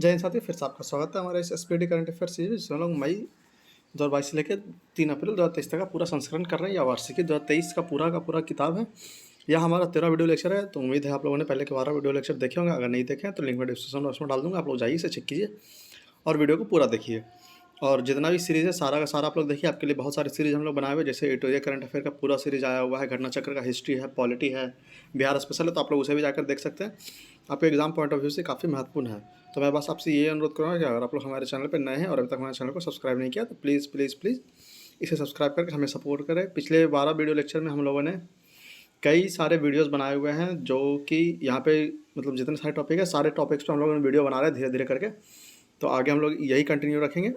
जय हिंद साथियों, फिर से आपका स्वागत है हमारे इस एसपीडी करंट अफेयर सीरीज जिसमें हम लोग मई 2022 से लेकर 3 अप्रैल 2023 तक का पूरा संस्करण कर रहे हैं। या वार्षिकी 2023 का पूरा किताब है। यह हमारा 13 वीडियो लेक्चर है। तो उम्मीद है आप लोगों ने पहले के 12 वीडियो लेक्चर देखे होंगे। अगर नहीं देखे हैं तो लिंक में डिस्क्रिप्शन बॉक्स में डाल दूंगा, आप लोग जाइए, इसे चेक कीजिए और वीडियो को पूरा देखिए। और जितना भी सीरीज़ है सारा का सारा आप लोग देखिए। आपके लिए बहुत सारे सीरीज़ हम लोग बनाए हुए, जैसे एडिटोरियल करंट अफेयर का पूरा सीरीज आया हुआ है, घटना चक्र का हिस्ट्री है, पॉलिटी है, बिहार स्पेशल है, तो आप लोग उसे भी जाकर देख सकते हैं। आपके एग्जाम पॉइंट ऑफ व्यू से काफ़ी महत्वपूर्ण है। तो मैं बस आपसे ये अनुरोध करूँगा कि अगर आप लोग हमारे चैनल पर नए हैं और अभी तक हमारे चैनल को सब्सक्राइब नहीं किया तो प्लीज़ प्लीज़ प्लीज़ इसे सब्सक्राइब करके हमें सपोर्ट करें। पिछले 12 वीडियो लेक्चर में हम लोगों ने कई सारे वीडियोस बनाए हुए हैं, जो कि यहाँ पे मतलब जितने सारे टॉपिक है सारे टॉपिक्स पे हम लोग वीडियो बना रहे हैं धीरे धीरे करके। तो आगे हम लोग यही कंटिन्यू रखेंगे।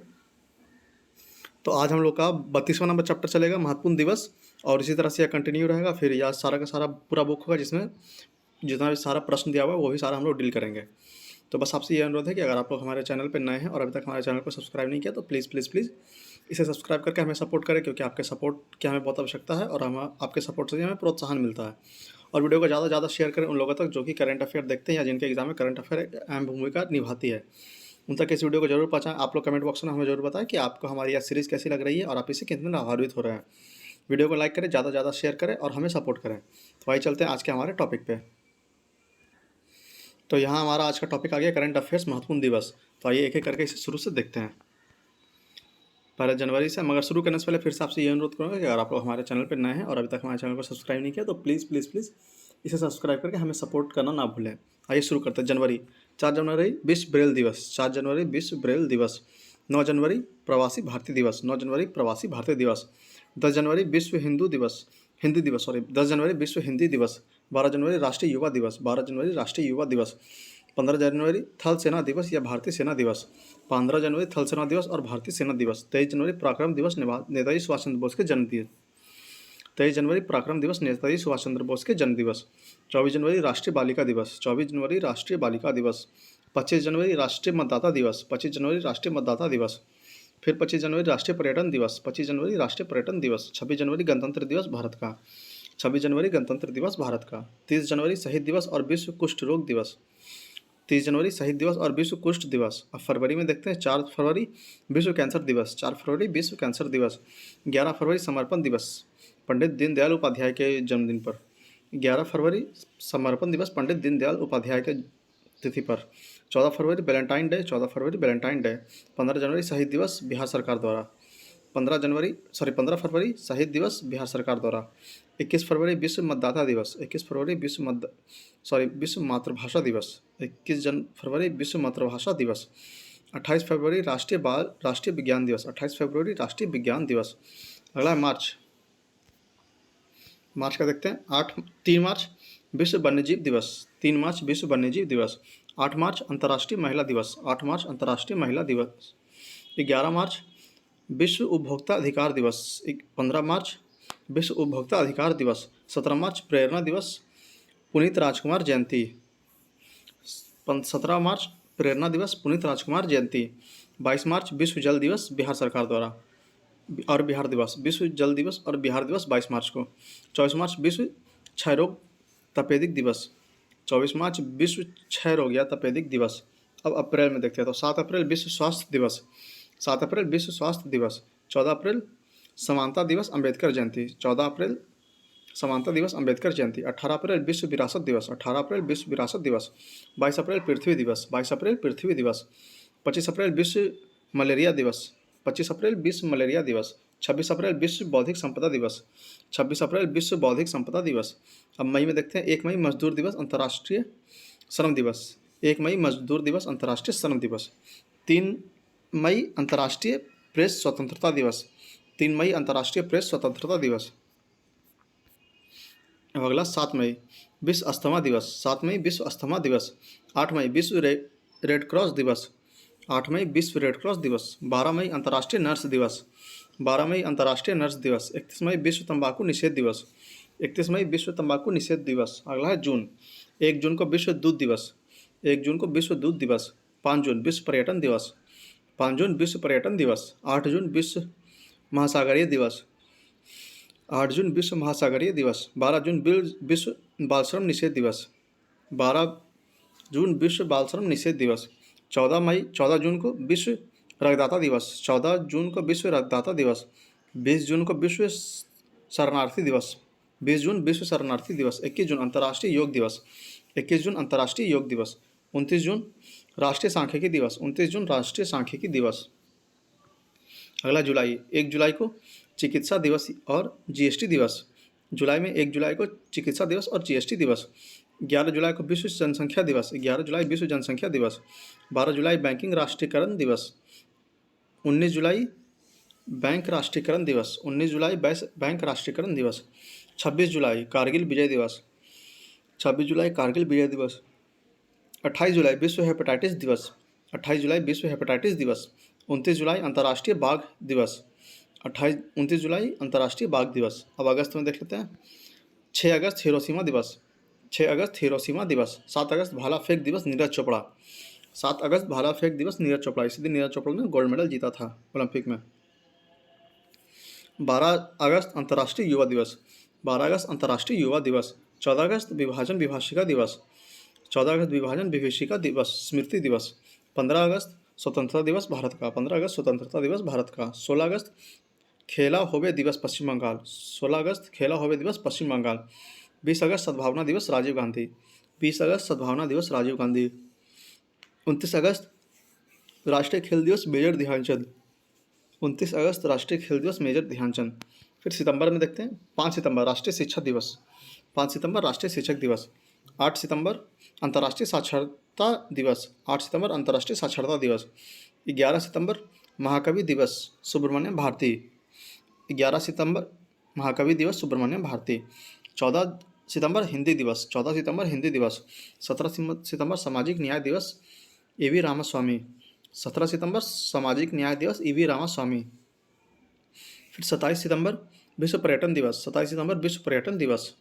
तो आज हम लोग का 32वां नंबर चैप्टर चलेगा, महत्वपूर्ण दिवस, और इसी तरह से यह कंटिन्यू रहेगा। फिर यह सारा का सारा पूरा बुक होगा जिसमें जितना भी सारा प्रश्न दिया हुआ है वो भी सारा हम लोग डील करेंगे। तो बस आपसे ये अनुरोध है कि अगर आप लोग हमारे चैनल पर नए हैं और अभी तक हमारे चैनल को सब्सक्राइब नहीं किया तो प्लीज़ प्लीज़ प्लीज़ इसे सब्सक्राइब करके हमें सपोर्ट करें, क्योंकि आपके सपोर्ट की हमें बहुत आवश्यकता है और हम आपके सपोर्ट से हमें प्रोत्साहन मिलता है। और वीडियो को ज़्यादा से ज़्यादा शेयर करें उन लोगों तक जो कि करंट अफेयर देखते हैं या जिनके एग्जाम में करंट अफेयर एक अहम भूमिका निभाती है। उन तक इस वीडियो को जरूर पहुँचाएं। आप लोग कमेंट बॉक्स में हमें जरूर बताएं कि आपको हमारी यह सीरीज़ कैसी लग रही है और आप इससे कितने लाभान्वित हो रहे हैं। वीडियो को लाइक करें, ज़्यादा से ज़्यादा शेयर करें और हमें सपोर्ट करें। तो आइए चलते हैं आज के हमारे टॉपिक पे। तो यहाँ हमारा आज का टॉपिक आ गया करंट अफेयर्स महत्वपूर्ण दिवस। तो आइए एक एक करके इसे शुरू से देखते हैं। 1 जनवरी से, मगर शुरू करने से पहले फिर से आपसे ये अनुरोध करूँगा कि अगर आप लोग हमारे चैनल पर नए हैं और अभी तक हमारे चैनल को सब्सक्राइब नहीं किया तो प्लीज़ प्लीज़ प्लीज़ इसे सब्सक्राइब करके हमें सपोर्ट करना ना भूलें। आइए शुरू करते हैं। जनवरी, 4 जनवरी विश्व ब्रेल दिवस। 4 जनवरी विश्व ब्रेल दिवस। 9 जनवरी प्रवासी भारतीय दिवस। 9 जनवरी प्रवासी भारतीय दिवस। 10 जनवरी विश्व हिंदू दिवस, हिंदी दिवस 10 जनवरी विश्व हिंदी दिवस। 12 जनवरी राष्ट्रीय युवा दिवस। 12 जनवरी राष्ट्रीय युवा दिवस। 15 जनवरी थल सेना दिवस या भारतीय सेना दिवस। 15 जनवरी थल सेना दिवस और भारतीय सेना दिवस। 23 जनवरी पराक्रम दिवस, नेताजी सुभाष चंद्र बोस के जन्मदिन। 23 जनवरी पराक्रम दिवस, नेताजी सुभाष चंद्र बोस के जन्म दिवस। 24 जनवरी राष्ट्रीय बालिका दिवस। 24 जनवरी राष्ट्रीय बालिका दिवस। 25 जनवरी राष्ट्रीय मतदाता दिवस। 25 जनवरी राष्ट्रीय मतदाता दिवस। फिर 25 जनवरी राष्ट्रीय पर्यटन दिवस। 25 जनवरी राष्ट्रीय पर्यटन दिवस। 26 जनवरी गणतंत्र दिवस भारत का। 26 जनवरी गणतंत्र दिवस भारत का। 30 जनवरी शहीद दिवस और विश्व कुष्ठ रोग दिवस। 30 जनवरी शहीद दिवस और विश्व कुष्ठ दिवस। अब फरवरी में देखते हैं। 4 फरवरी विश्व कैंसर दिवस। 4 फरवरी विश्व कैंसर दिवस। 11 फरवरी समर्पण दिवस, पंडित दीनदयाल उपाध्याय के जन्मदिन पर। 11 फरवरी समर्पण दिवस पंडित दीनदयाल उपाध्याय के तिथि पर। 14 फरवरी वैलेंटाइन डे। 14 फरवरी वैलेंटाइन डे। 15 जनवरी शहीद दिवस बिहार सरकार द्वारा। 15 फरवरी शहीद दिवस बिहार सरकार द्वारा। 21 फरवरी विश्व मतदाता दिवस। 21 फरवरी विश्व मातृभाषा दिवस। 21 फरवरी विश्व मातृभाषा दिवस। 28 फरवरी राष्ट्रीय विज्ञान दिवस। 28 फरवरी राष्ट्रीय विज्ञान दिवस। अगला है मार्च। मार्च का देखते हैं। 3 मार्च विश्व वन्यजीव दिवस। 3 मार्च विश्व वन्यजीव दिवस। 8 मार्च अंतर्राष्ट्रीय महिला दिवस। 8 मार्च अंतर्राष्ट्रीय महिला दिवस। 11 मार्च विश्व उपभोक्ता अधिकार दिवस। 15 मार्च विश्व उपभोक्ता अधिकार दिवस। 17 मार्च प्रेरणा दिवस, पुनीत राजकुमार जयंती। 17 मार्च प्रेरणा दिवस, पुनीत राजकुमार जयंती। 22 मार्च विश्व जल दिवस बिहार सरकार द्वारा और बिहार दिवस, विश्व जल दिवस और बिहार दिवस 22 मार्च को। 24 मार्च विश्व क्षय रोग तपेदिक दिवस। 24 मार्च विश्व क्षय रोग या तपेदिक दिवस। अब अप्रैल में देखते हैं। तो 7 अप्रैल विश्व स्वास्थ्य दिवस। 7 अप्रैल विश्व स्वास्थ्य दिवस। 14 अप्रैल समानता दिवस अम्बेडकर जयंती। 14 अप्रैल समानता दिवस अम्बेडकर जयंती। 18 अप्रैल विश्व विरासत दिवस। 18 अप्रैल विश्व विरासत दिवस। 22 अप्रैल पृथ्वी दिवस। 22 अप्रैल पृथ्वी दिवस। 25 अप्रैल विश्व मलेरिया दिवस। 25 अप्रैल विश्व मलेरिया दिवस। 26 अप्रैल विश्व बौद्धिक संपदा दिवस। 26 अप्रैल विश्व बौद्धिक संपदा दिवस। अब मई में देखते हैं। 1 मई मजदूर दिवस अंतर्राष्ट्रीय श्रम दिवस। 1 मई मजदूर दिवस अंतर्राष्ट्रीय श्रम दिवस। 3 मई अंतर्राष्ट्रीय प्रेस स्वतंत्रता दिवस। 3 मई अंतर्राष्ट्रीय प्रेस स्वतंत्रता दिवस। अब अगला 7 मई विश्व अस्थमा दिवस। 7 मई विश्व अस्थमा दिवस। 8 मई विश्व रेड क्रॉस दिवस। 8 मई विश्व रेड क्रॉस दिवस। 12 मई अंतर्राष्ट्रीय नर्स दिवस। 12 मई अंतर्राष्ट्रीय नर्स दिवस। 31 मई विश्व तंबाकू निषेध दिवस। 31 मई विश्व तंबाकू निषेध दिवस। अगला है जून। 1 जून को विश्व दूध दिवस। 1 जून को विश्व दूध दिवस। 5 जून विश्व पर्यटन दिवस। 5 जून विश्व पर्यटन दिवस। 8 जून विश्व महासागरीय दिवस। 8 जून विश्व महासागरीय दिवस। 12 जून विश्व बाल श्रम निषेध दिवस। 12 जून विश्व बाल श्रम निषेध दिवस। 14 जून को विश्व रक्तदाता दिवस, 14 जून को विश्व रक्तदाता दिवस, 20 जून को विश्व शरणार्थी दिवस, 20 जून विश्व शरणार्थी दिवस, 21 जून अंतर्राष्ट्रीय योग दिवस, 21 जून अंतर्राष्ट्रीय योग दिवस, 29 जून राष्ट्रीय सांख्यिकी दिवस, 29 जून राष्ट्रीय सांख्यिकी दिवस। अगला जुलाई, 1 जुलाई को चिकित्सा दिवस और जीएसटी दिवस। जुलाई में 1 जुलाई को चिकित्सा दिवस और जीएसटी दिवस। 11 जुलाई को विश्व जनसंख्या दिवस, 11 जुलाई विश्व जनसंख्या दिवस। 12 जुलाई बैंकिंग राष्ट्रीयकरण दिवस। 19 जुलाई बैंक राष्ट्रीयकरण दिवस, 19 जुलाई बैंक राष्ट्रीयकरण दिवस। 26 जुलाई कारगिल विजय दिवस, 26 जुलाई कारगिल विजय दिवस। 28 जुलाई विश्व हेपेटाइटिस दिवस, 28 जुलाई विश्व हेपेटाइटिस दिवस। 29 जुलाई अंतर्राष्ट्रीय बाघ दिवस, 29 जुलाई अंतर्राष्ट्रीय बाघ दिवस। अब अगस्त में देख लेते हैं। 6 अगस्त हिरोशिमा दिवस, 6 अगस्त हिरोशिमा दिवस। 7 अगस्त भाला फेंक दिवस नीरज चोपड़ा, 7 अगस्त भाला फेंक दिवस नीरज चोपड़ा। इसी दिन नीरज चोपड़ा ने गोल्ड मेडल जीता था ओलंपिक में। 12 अगस्त अंतर्राष्ट्रीय युवा दिवस, 12 अगस्त अंतर्राष्ट्रीय युवा दिवस। 14 अगस्त विभाजन विभाषिका दिवस, 14 अगस्त विभाजन विभीषिका दिवस स्मृति दिवस। 15 अगस्त स्वतंत्रता दिवस भारत का, 15 अगस्त स्वतंत्रता दिवस भारत का। 16 अगस्त खेला होवे दिवस पश्चिम बंगाल, 16 अगस्त खेला होवे दिवस पश्चिम बंगाल। 20 अगस्त सद्भावना दिवस राजीव गांधी, 20 अगस्त सद्भावना दिवस राजीव गांधी। 29 अगस्त राष्ट्रीय खेल दिवस मेजर ध्यानचंद, 29 अगस्त राष्ट्रीय खेल दिवस मेजर ध्यानचंद। फिर सितंबर में देखते हैं। 5 सितंबर राष्ट्रीय शिक्षा दिवस, 5 सितंबर राष्ट्रीय शिक्षक दिवस। 8 सितंबर अंतर्राष्ट्रीय साक्षरता दिवस, 8 सितंबर अंतर्राष्ट्रीय साक्षरता दिवस। 11 सितंबर महाकवि दिवस सुब्रमण्यम भारती, 11 सितंबर महाकवि दिवस सुब्रमण्यम भारती। 14 सितंबर हिंदी दिवस, 14 सितंबर हिंदी दिवस। 17 सितंबर सामाजिक न्याय दिवस ईवी रामास्वामी, 17 सितंबर सामाजिक न्याय दिवस ईवी रामास्वामी। फिर 27 सितंबर विश्व पर्यटन दिवस, 27 सितंबर विश्व पर्यटन दिवस।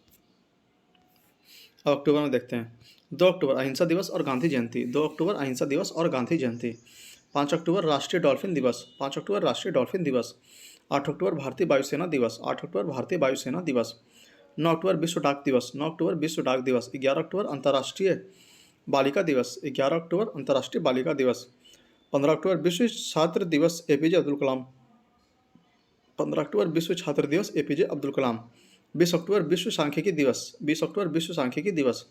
अब अक्टूबर में देखते हैं। 2 अक्टूबर अहिंसा दिवस और गांधी जयंती, 2 अक्टूबर अहिंसा दिवस और गांधी जयंती। 5 अक्टूबर राष्ट्रीय डॉल्फिन दिवस, 5 अक्टूबर राष्ट्रीय डॉल्फिन दिवस। 8 अक्टूबर भारतीय वायुसेना दिवस, 8 अक्टूबर भारतीय वायुसेना दिवस। 9 अक्टूबर विश्व डाक दिवस, 9 अक्टूबर विश्व डाक दिवस। 11 अक्टूबर अंतर्राष्ट्रीय बालिका दिवस, 11 अक्टूबर अंतर्राष्ट्रीय बालिका दिवस। 15 अक्टूबर विश्व छात्र दिवस एपीजे अब्दुल कलाम, 15 अक्टूबर विश्व छात्र दिवस एपीजे अब्दुल कलाम। 20 अक्टूबर विश्व सांख्यिकी दिवस, 20 अक्टूबर विश्व सांख्यिकी दिवस।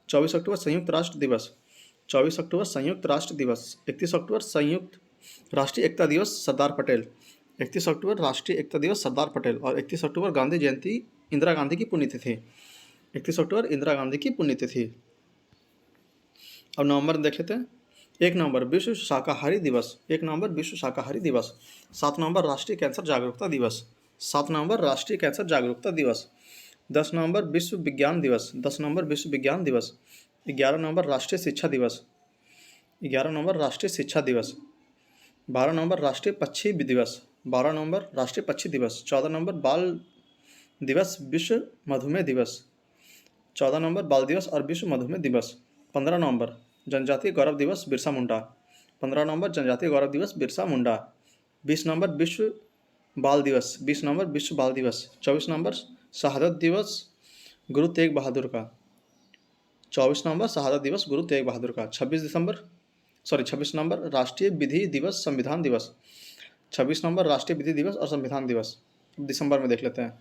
24 अक्टूबर संयुक्त राष्ट्र दिवस, 24 अक्टूबर संयुक्त राष्ट्र दिवस। 31 अक्टूबर संयुक्त राष्ट्रीय एकता दिवस सरदार पटेल, 31 अक्टूबर राष्ट्रीय एकता दिवस सरदार पटेल। और 31 अक्टूबर गांधी जयंती इंदिरा गांधी की पुण्यतिथि, 31 अक्टूबर इंदिरा गांधी की पुण्यतिथि। अब नवंबर देख लेते हैं। 1 नवंबर विश्व शाकाहारी दिवस, 1 नवंबर विश्व शाकाहारी दिवस। 7 नवंबर राष्ट्रीय कैंसर जागरूकता दिवस, 7 नवंबर राष्ट्रीय कैंसर जागरूकता दिवस। 10 नवंबर विश्व विज्ञान दिवस, 10 नवंबर विश्व विज्ञान दिवस। 11 नवंबर राष्ट्रीय शिक्षा दिवस, 11 नवंबर राष्ट्रीय शिक्षा दिवस। 12 नवंबर राष्ट्रीय पक्षी दिवस, 12 नवंबर राष्ट्रीय पक्षी दिवस। 14 नवंबर बाल दिवस विश्व मधुमेह दिवस, 14 नवंबर बाल दिवस और विश्व मधुमेह दिवस। 15 नवंबर जनजातीय गौरव दिवस बिरसा मुंडा, 15 नवंबर जनजातीय गौरव दिवस बिरसा मुंडा। 20 नवंबर विश्व बाल दिवस, 20 नवंबर विश्व बाल दिवस। 24 नवंबर शहादत दिवस गुरु तेग बहादुर का, 24 नवंबर शहादत दिवस गुरु तेग बहादुर का। 26 नवंबर राष्ट्रीय विधि दिवस संविधान दिवस, 26 नवंबर राष्ट्रीय विधि दिवस और संविधान दिवस। दिसंबर में देख लेते हैं।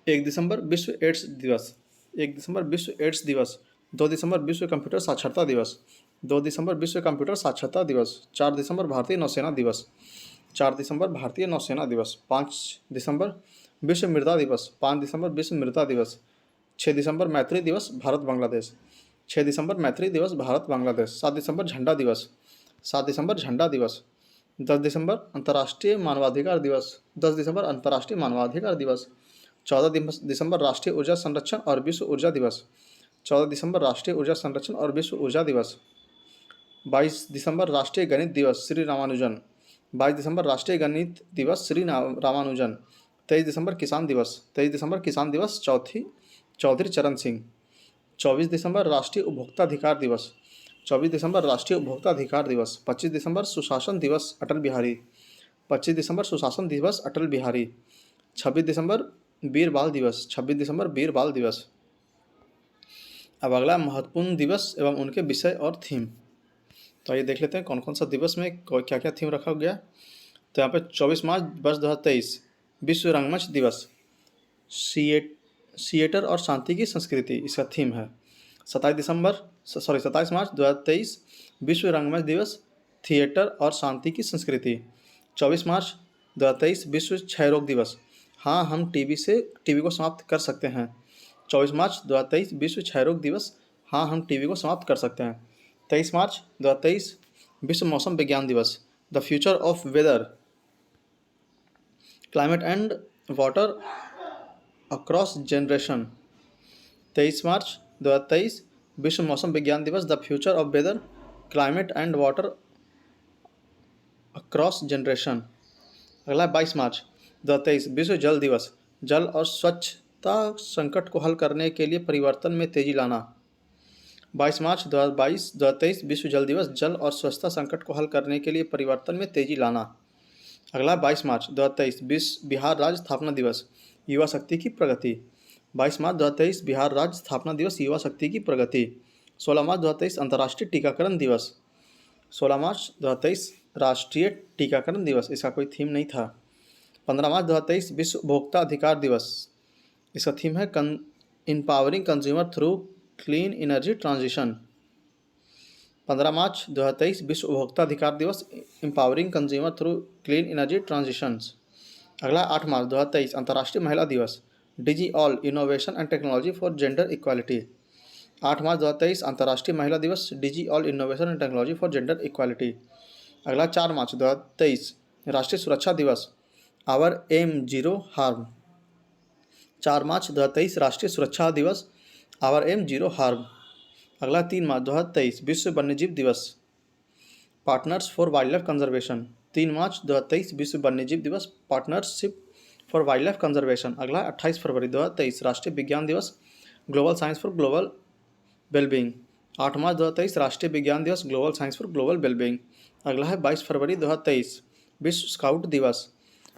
1 दिसंबर विश्व एड्स दिवस, 1 दिसंबर विश्व एड्स दिवस। 2 दिसंबर विश्व कंप्यूटर साक्षरता दिवस, 2 दिसंबर विश्व कंप्यूटर साक्षरता दिवस। 4 दिसंबर भारतीय नौसेना दिवस, 4 दिसंबर भारतीय नौसेना दिवस। 5 दिसंबर विश्व मृदा दिवस, 5 दिसंबर विश्व मृदा दिवस। 6 दिसंबर मैत्री दिवस भारत बांग्लादेश, 6 दिसंबर मैत्री दिवस भारत बांग्लादेश। 7 दिसंबर झंडा दिवस, 7 दिसंबर झंडा दिवस। 10 दिसंबर अंतर्राष्ट्रीय मानवाधिकार दिवस, 10 दिसंबर अंतर्राष्ट्रीय मानवाधिकार दिवस। 14 दिसंबर राष्ट्रीय ऊर्जा संरक्षण और विश्व ऊर्जा दिवस, 14 दिसंबर राष्ट्रीय ऊर्जा संरक्षण और विश्व ऊर्जा दिवस। 22 दिसंबर राष्ट्रीय गणित दिवस श्री रामानुजन, 22 दिसंबर राष्ट्रीय गणित दिवस श्री रामानुजन। 23 दिसंबर किसान दिवस, 23 दिसंबर किसान दिवस चौधरी चरण सिंह। 24 दिसंबर राष्ट्रीय उपभोक्ता अधिकार दिवस, 24 दिसंबर राष्ट्रीय उपभोक्ता अधिकार दिवस। 25 दिसंबर सुशासन दिवस अटल बिहारी, 25 दिसंबर सुशासन दिवस अटल बिहारी। 26 दिसंबर वीर बाल दिवस, 26 दिसंबर वीर बाल दिवस। अब अगला महत्वपूर्ण दिवस एवं उनके विषय और थीम। तो आइए देख लेते हैं कौन कौन सा दिवस में क्या क्या थीम रखा गया। तो यहाँ पे 24 मार्च वर्ष 2023 विश्व रंगमंच दिवस, थिएटर और शांति की संस्कृति इसका थीम है। 27 मार्च 2023 विश्व रंगमंच दिवस, थिएटर और शांति की संस्कृति। 24 मार्च 2023 विश्व क्षय रोग दिवस, हाँ हम टीबी को समाप्त कर सकते हैं। 24 मार्च 2023 विश्व क्षय रोग दिवस, हाँ हम टीबी को समाप्त कर सकते हैं। 23 मार्च 2023 विश्व मौसम विज्ञान दिवस, the future of weather, climate and water across generation. 23 March 2023 विश्व मौसम विज्ञान दिवस, the future of weather, climate and water across generation. अगला 22 मार्च 2023 विश्व जल दिवस, जल और स्वच्छता संकट को हल करने के लिए परिवर्तन में तेजी लाना। 22 मार्च 2023 विश्व जल दिवस, जल और स्वच्छता संकट को हल करने के लिए परिवर्तन में तेजी लाना। अगला 22 मार्च 2023 विश्व बिहार राज्य स्थापना दिवस, युवा शक्ति की प्रगति। 22 मार्च 2023 बिहार राज्य स्थापना दिवस, युवा शक्ति की प्रगति। 16 मार्च 2023 अंतर्राष्ट्रीय टीकाकरण दिवस, 16 मार्च 2023 राष्ट्रीय टीकाकरण दिवस, इसका कोई थीम नहीं था। 15 मार्च 2023 विश्व उपभोक्ता अधिकार दिवस, इसका थीम है empowering consumer through clean energy transition. 15 मार्च 2023 विश्व उपभोक्ता अधिकार दिवस, empowering consumer through clean energy transitions. अगला 8 मार्च 2023 अंतर्राष्ट्रीय महिला दिवस, DigitALL innovation and technology for gender equality. 8 मार्च 2023 अंतर्राष्ट्रीय महिला दिवस, DigitALL innovation and technology for gender equality. अगला 4 मार्च 2023 राष्ट्रीय सुरक्षा दिवस, आवर एम जीरो हार्म। 4 मार्च 2023 राष्ट्रीय सुरक्षा दिवस, आवर एम जीरो हार्म। अगला 3 मार्च 2023 विश्व वन्यजीव दिवस, partners for wild life conservation. 3 मार्च 2023 विश्व वन्यजीव दिवस, partnership for wild life conservation. अगला 28 फरवरी 2023 राष्ट्रीय विज्ञान दिवस, global science for global wellbeing. 8 मार्च 2023 राष्ट्रीय विज्ञान दिवस, global science for global wellbeing. अगला है 22 फरवरी 2023 विश्व स्काउट दिवस,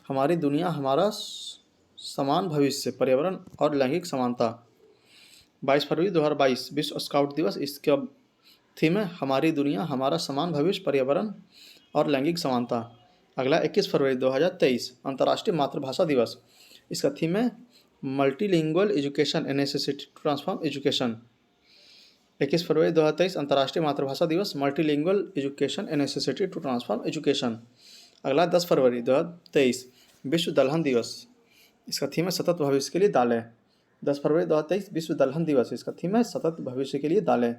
हमारी दुनिया हमारा समान भविष्य, पर्यावरण और लैंगिक समानता। 22 फरवरी 2022 विश्व स्काउट दिवस, इसका थीम है हमारी दुनिया हमारा समान भविष्य, पर्यावरण और लैंगिक समानता। अगला 21 फरवरी 2023 अंतर्राष्ट्रीय मातृभाषा दिवस, इसका थीम है multilingual education, a necessity to transform education. 21 फरवरी 2023 अंतर्राष्ट्रीय मातृभाषा दिवस, multilingual education, a necessity to transform education. अगला 10 फरवरी 2023 विश्व दलहन दिवस, इसका थीम है सतत भविष्य के लिए दालें। 10 फरवरी 2023 विश्व दलहन दिवस, इसका थीम है सतत भविष्य के लिए दालें।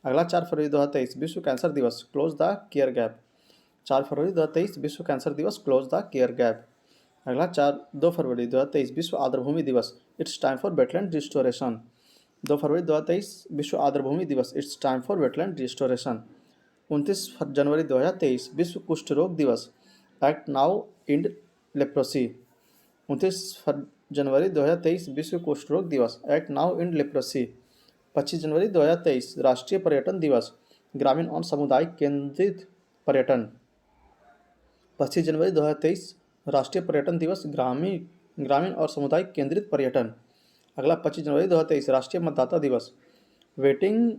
अगला 4 फरवरी 2023 विश्व कैंसर दिवस, क्लोज द केयर गैप। 4 फरवरी 2023 विश्व कैंसर दिवस, क्लोज द केयर गैप। अगला 2 फरवरी 2023 विश्व आर्द्रभूमि दिवस, it's time for wetland restoration. 2 फरवरी 2023 विश्व आर्द्रभूमि दिवस, it's time for wetland restoration. 29 जनवरी 2023 विश्व कुष्ठ रोग दिवस, एक्ट नाउ इंड लेप्रोसी। 29 जनवरी 2023 विश्व कुष्ठ रोग दिवस, एक्ट नाउ इंड लेप्रोसी। 25 जनवरी 2023 राष्ट्रीय पर्यटन दिवस, ग्रामीण और सामुदायिक केंद्रित पर्यटन। 25 जनवरी 2023 राष्ट्रीय पर्यटन दिवस, ग्रामीण और सामुदायिक केंद्रित पर्यटन। अगला 25 जनवरी 2023 राष्ट्रीय मतदाता दिवस, वोटिंग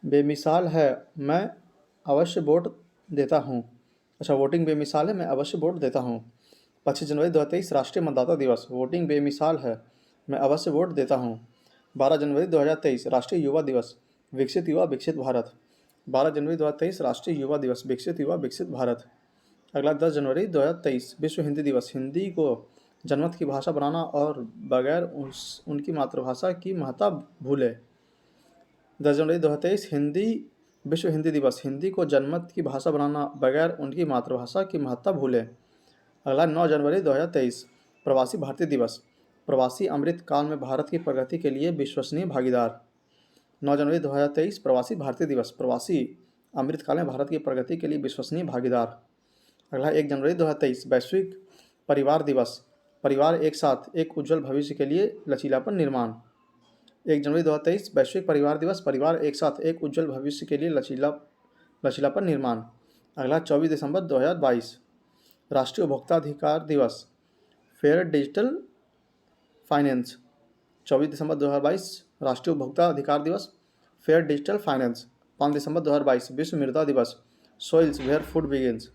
बेमिसाल है मैं अवश्य वोट देता हूँ। अच्छा, वोटिंग बेमिसाल है मैं अवश्य वोट देता हूँ। 25 जनवरी 2023 राष्ट्रीय मतदाता दिवस, वोटिंग बेमिसाल है मैं अवश्य वोट देता हूँ। 12 जनवरी 2023 राष्ट्रीय युवा दिवस, विकसित युवा विकसित भारत। 12 जनवरी 2023 राष्ट्रीय युवा दिवस, विकसित युवा विकसित भारत। अगला 10 जनवरी 2023 विश्व हिंदी दिवस, हिंदी को जनमत की भाषा बनाना और बगैर उनकी मातृभाषा की महत्ता भूले। 10 जनवरी 2023 विश्व हिंदी दिवस, हिंदी को जनमत की भाषा बनाना बगैर उनकी मातृभाषा की महत्ता भूले। अगला 9 जनवरी 2023 प्रवासी भारतीय दिवस, प्रवासी अमृत काल में भारत की प्रगति के लिए विश्वसनीय भागीदार। 9 जनवरी 2023 प्रवासी भारतीय दिवस, प्रवासी अमृत काल में भारत की प्रगति के लिए विश्वसनीय भागीदार। अगला 1 जनवरी 2023 वैश्विक परिवार दिवस, परिवार एक साथ एक उज्जवल भविष्य के लिए लचीलापन निर्माण। 1 जनवरी 2023 वैश्विक परिवार दिवस, परिवार एक साथ एक उज्जवल भविष्य के लिए लचीलापन निर्माण। अगला 24 दिसंबर 2022 राष्ट्रीय उपभोक्ता अधिकार दिवस, फेयर डिजिटल फाइनेंस। 24 दिसंबर 2022 राष्ट्रीय उपभोक्ता अधिकार दिवस, फेयर डिजिटल फाइनेंस। 5 दिसंबर 2022 विश्व मृदा दिवस, सोइल्स वेयर फूड बिगिंस।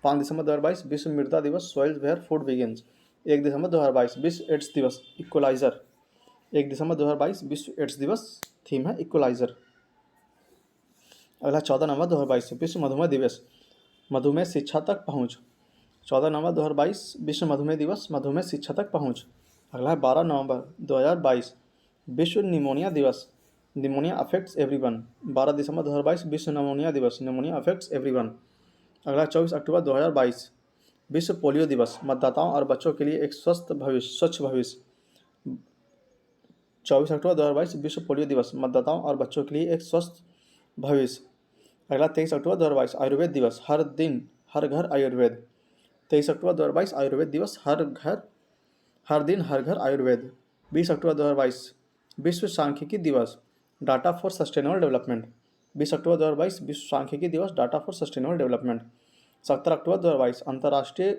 5 दिसंबर 2022 विश्व मृदा दिवस, सोइल्स वेयर फूड बिगिंस। 1 दिसंबर 2022 विश्व एड्स दिवस, इक्वलाइजर। 1 दिसंबर 2022 विश्व एड्स दिवस, थीम है इक्वलाइजर। अगला 14 नवंबर 2022 विश्व मधुमेह दिवस, मधुमेह शिक्षा तक पहुँच। 14 नवंबर 2022 विश्व मधुमेह दिवस, मधुमेह शिक्षा तक पहुँच। अगला है 12 नवंबर 2022 विश्व निमोनिया दिवस, निमोनिया अफेक्ट्स एवरीवन। 12 दिसंबर 2022 विश्व निमोनिया दिवस, निमोनिया अफेक्ट्स एवरीवन। अगला 24 अक्टूबर 2022 विश्व पोलियो दिवस, मतदाताओं और बच्चों के लिए एक स्वस्थ भविष्य, स्वच्छ भविष्य। 24 अक्टूबर 2022 विश्व पोलियो दिवस, मतदाताओं और बच्चों के लिए एक स्वस्थ भविष्य। अगला 23 अक्टूबर 2022 आयुर्वेद दिवस, हर दिन हर घर आयुर्वेद। 23 अक्टूबर 2022 आयुर्वेद दिवस, हर दिन हर घर आयुर्वेद। 20 अक्टूबर 2022 विश्व सांख्यिकी दिवस, डाटा फॉर सस्टेनेबल डेवलपमेंट। 20 अक्टूबर 2022 विश्व सांख्यिकी दिवस, डाटा फॉर सस्टेनेबल डेवलपमेंट। 17 अक्टूबर 2022 अंतर्राष्ट्रीय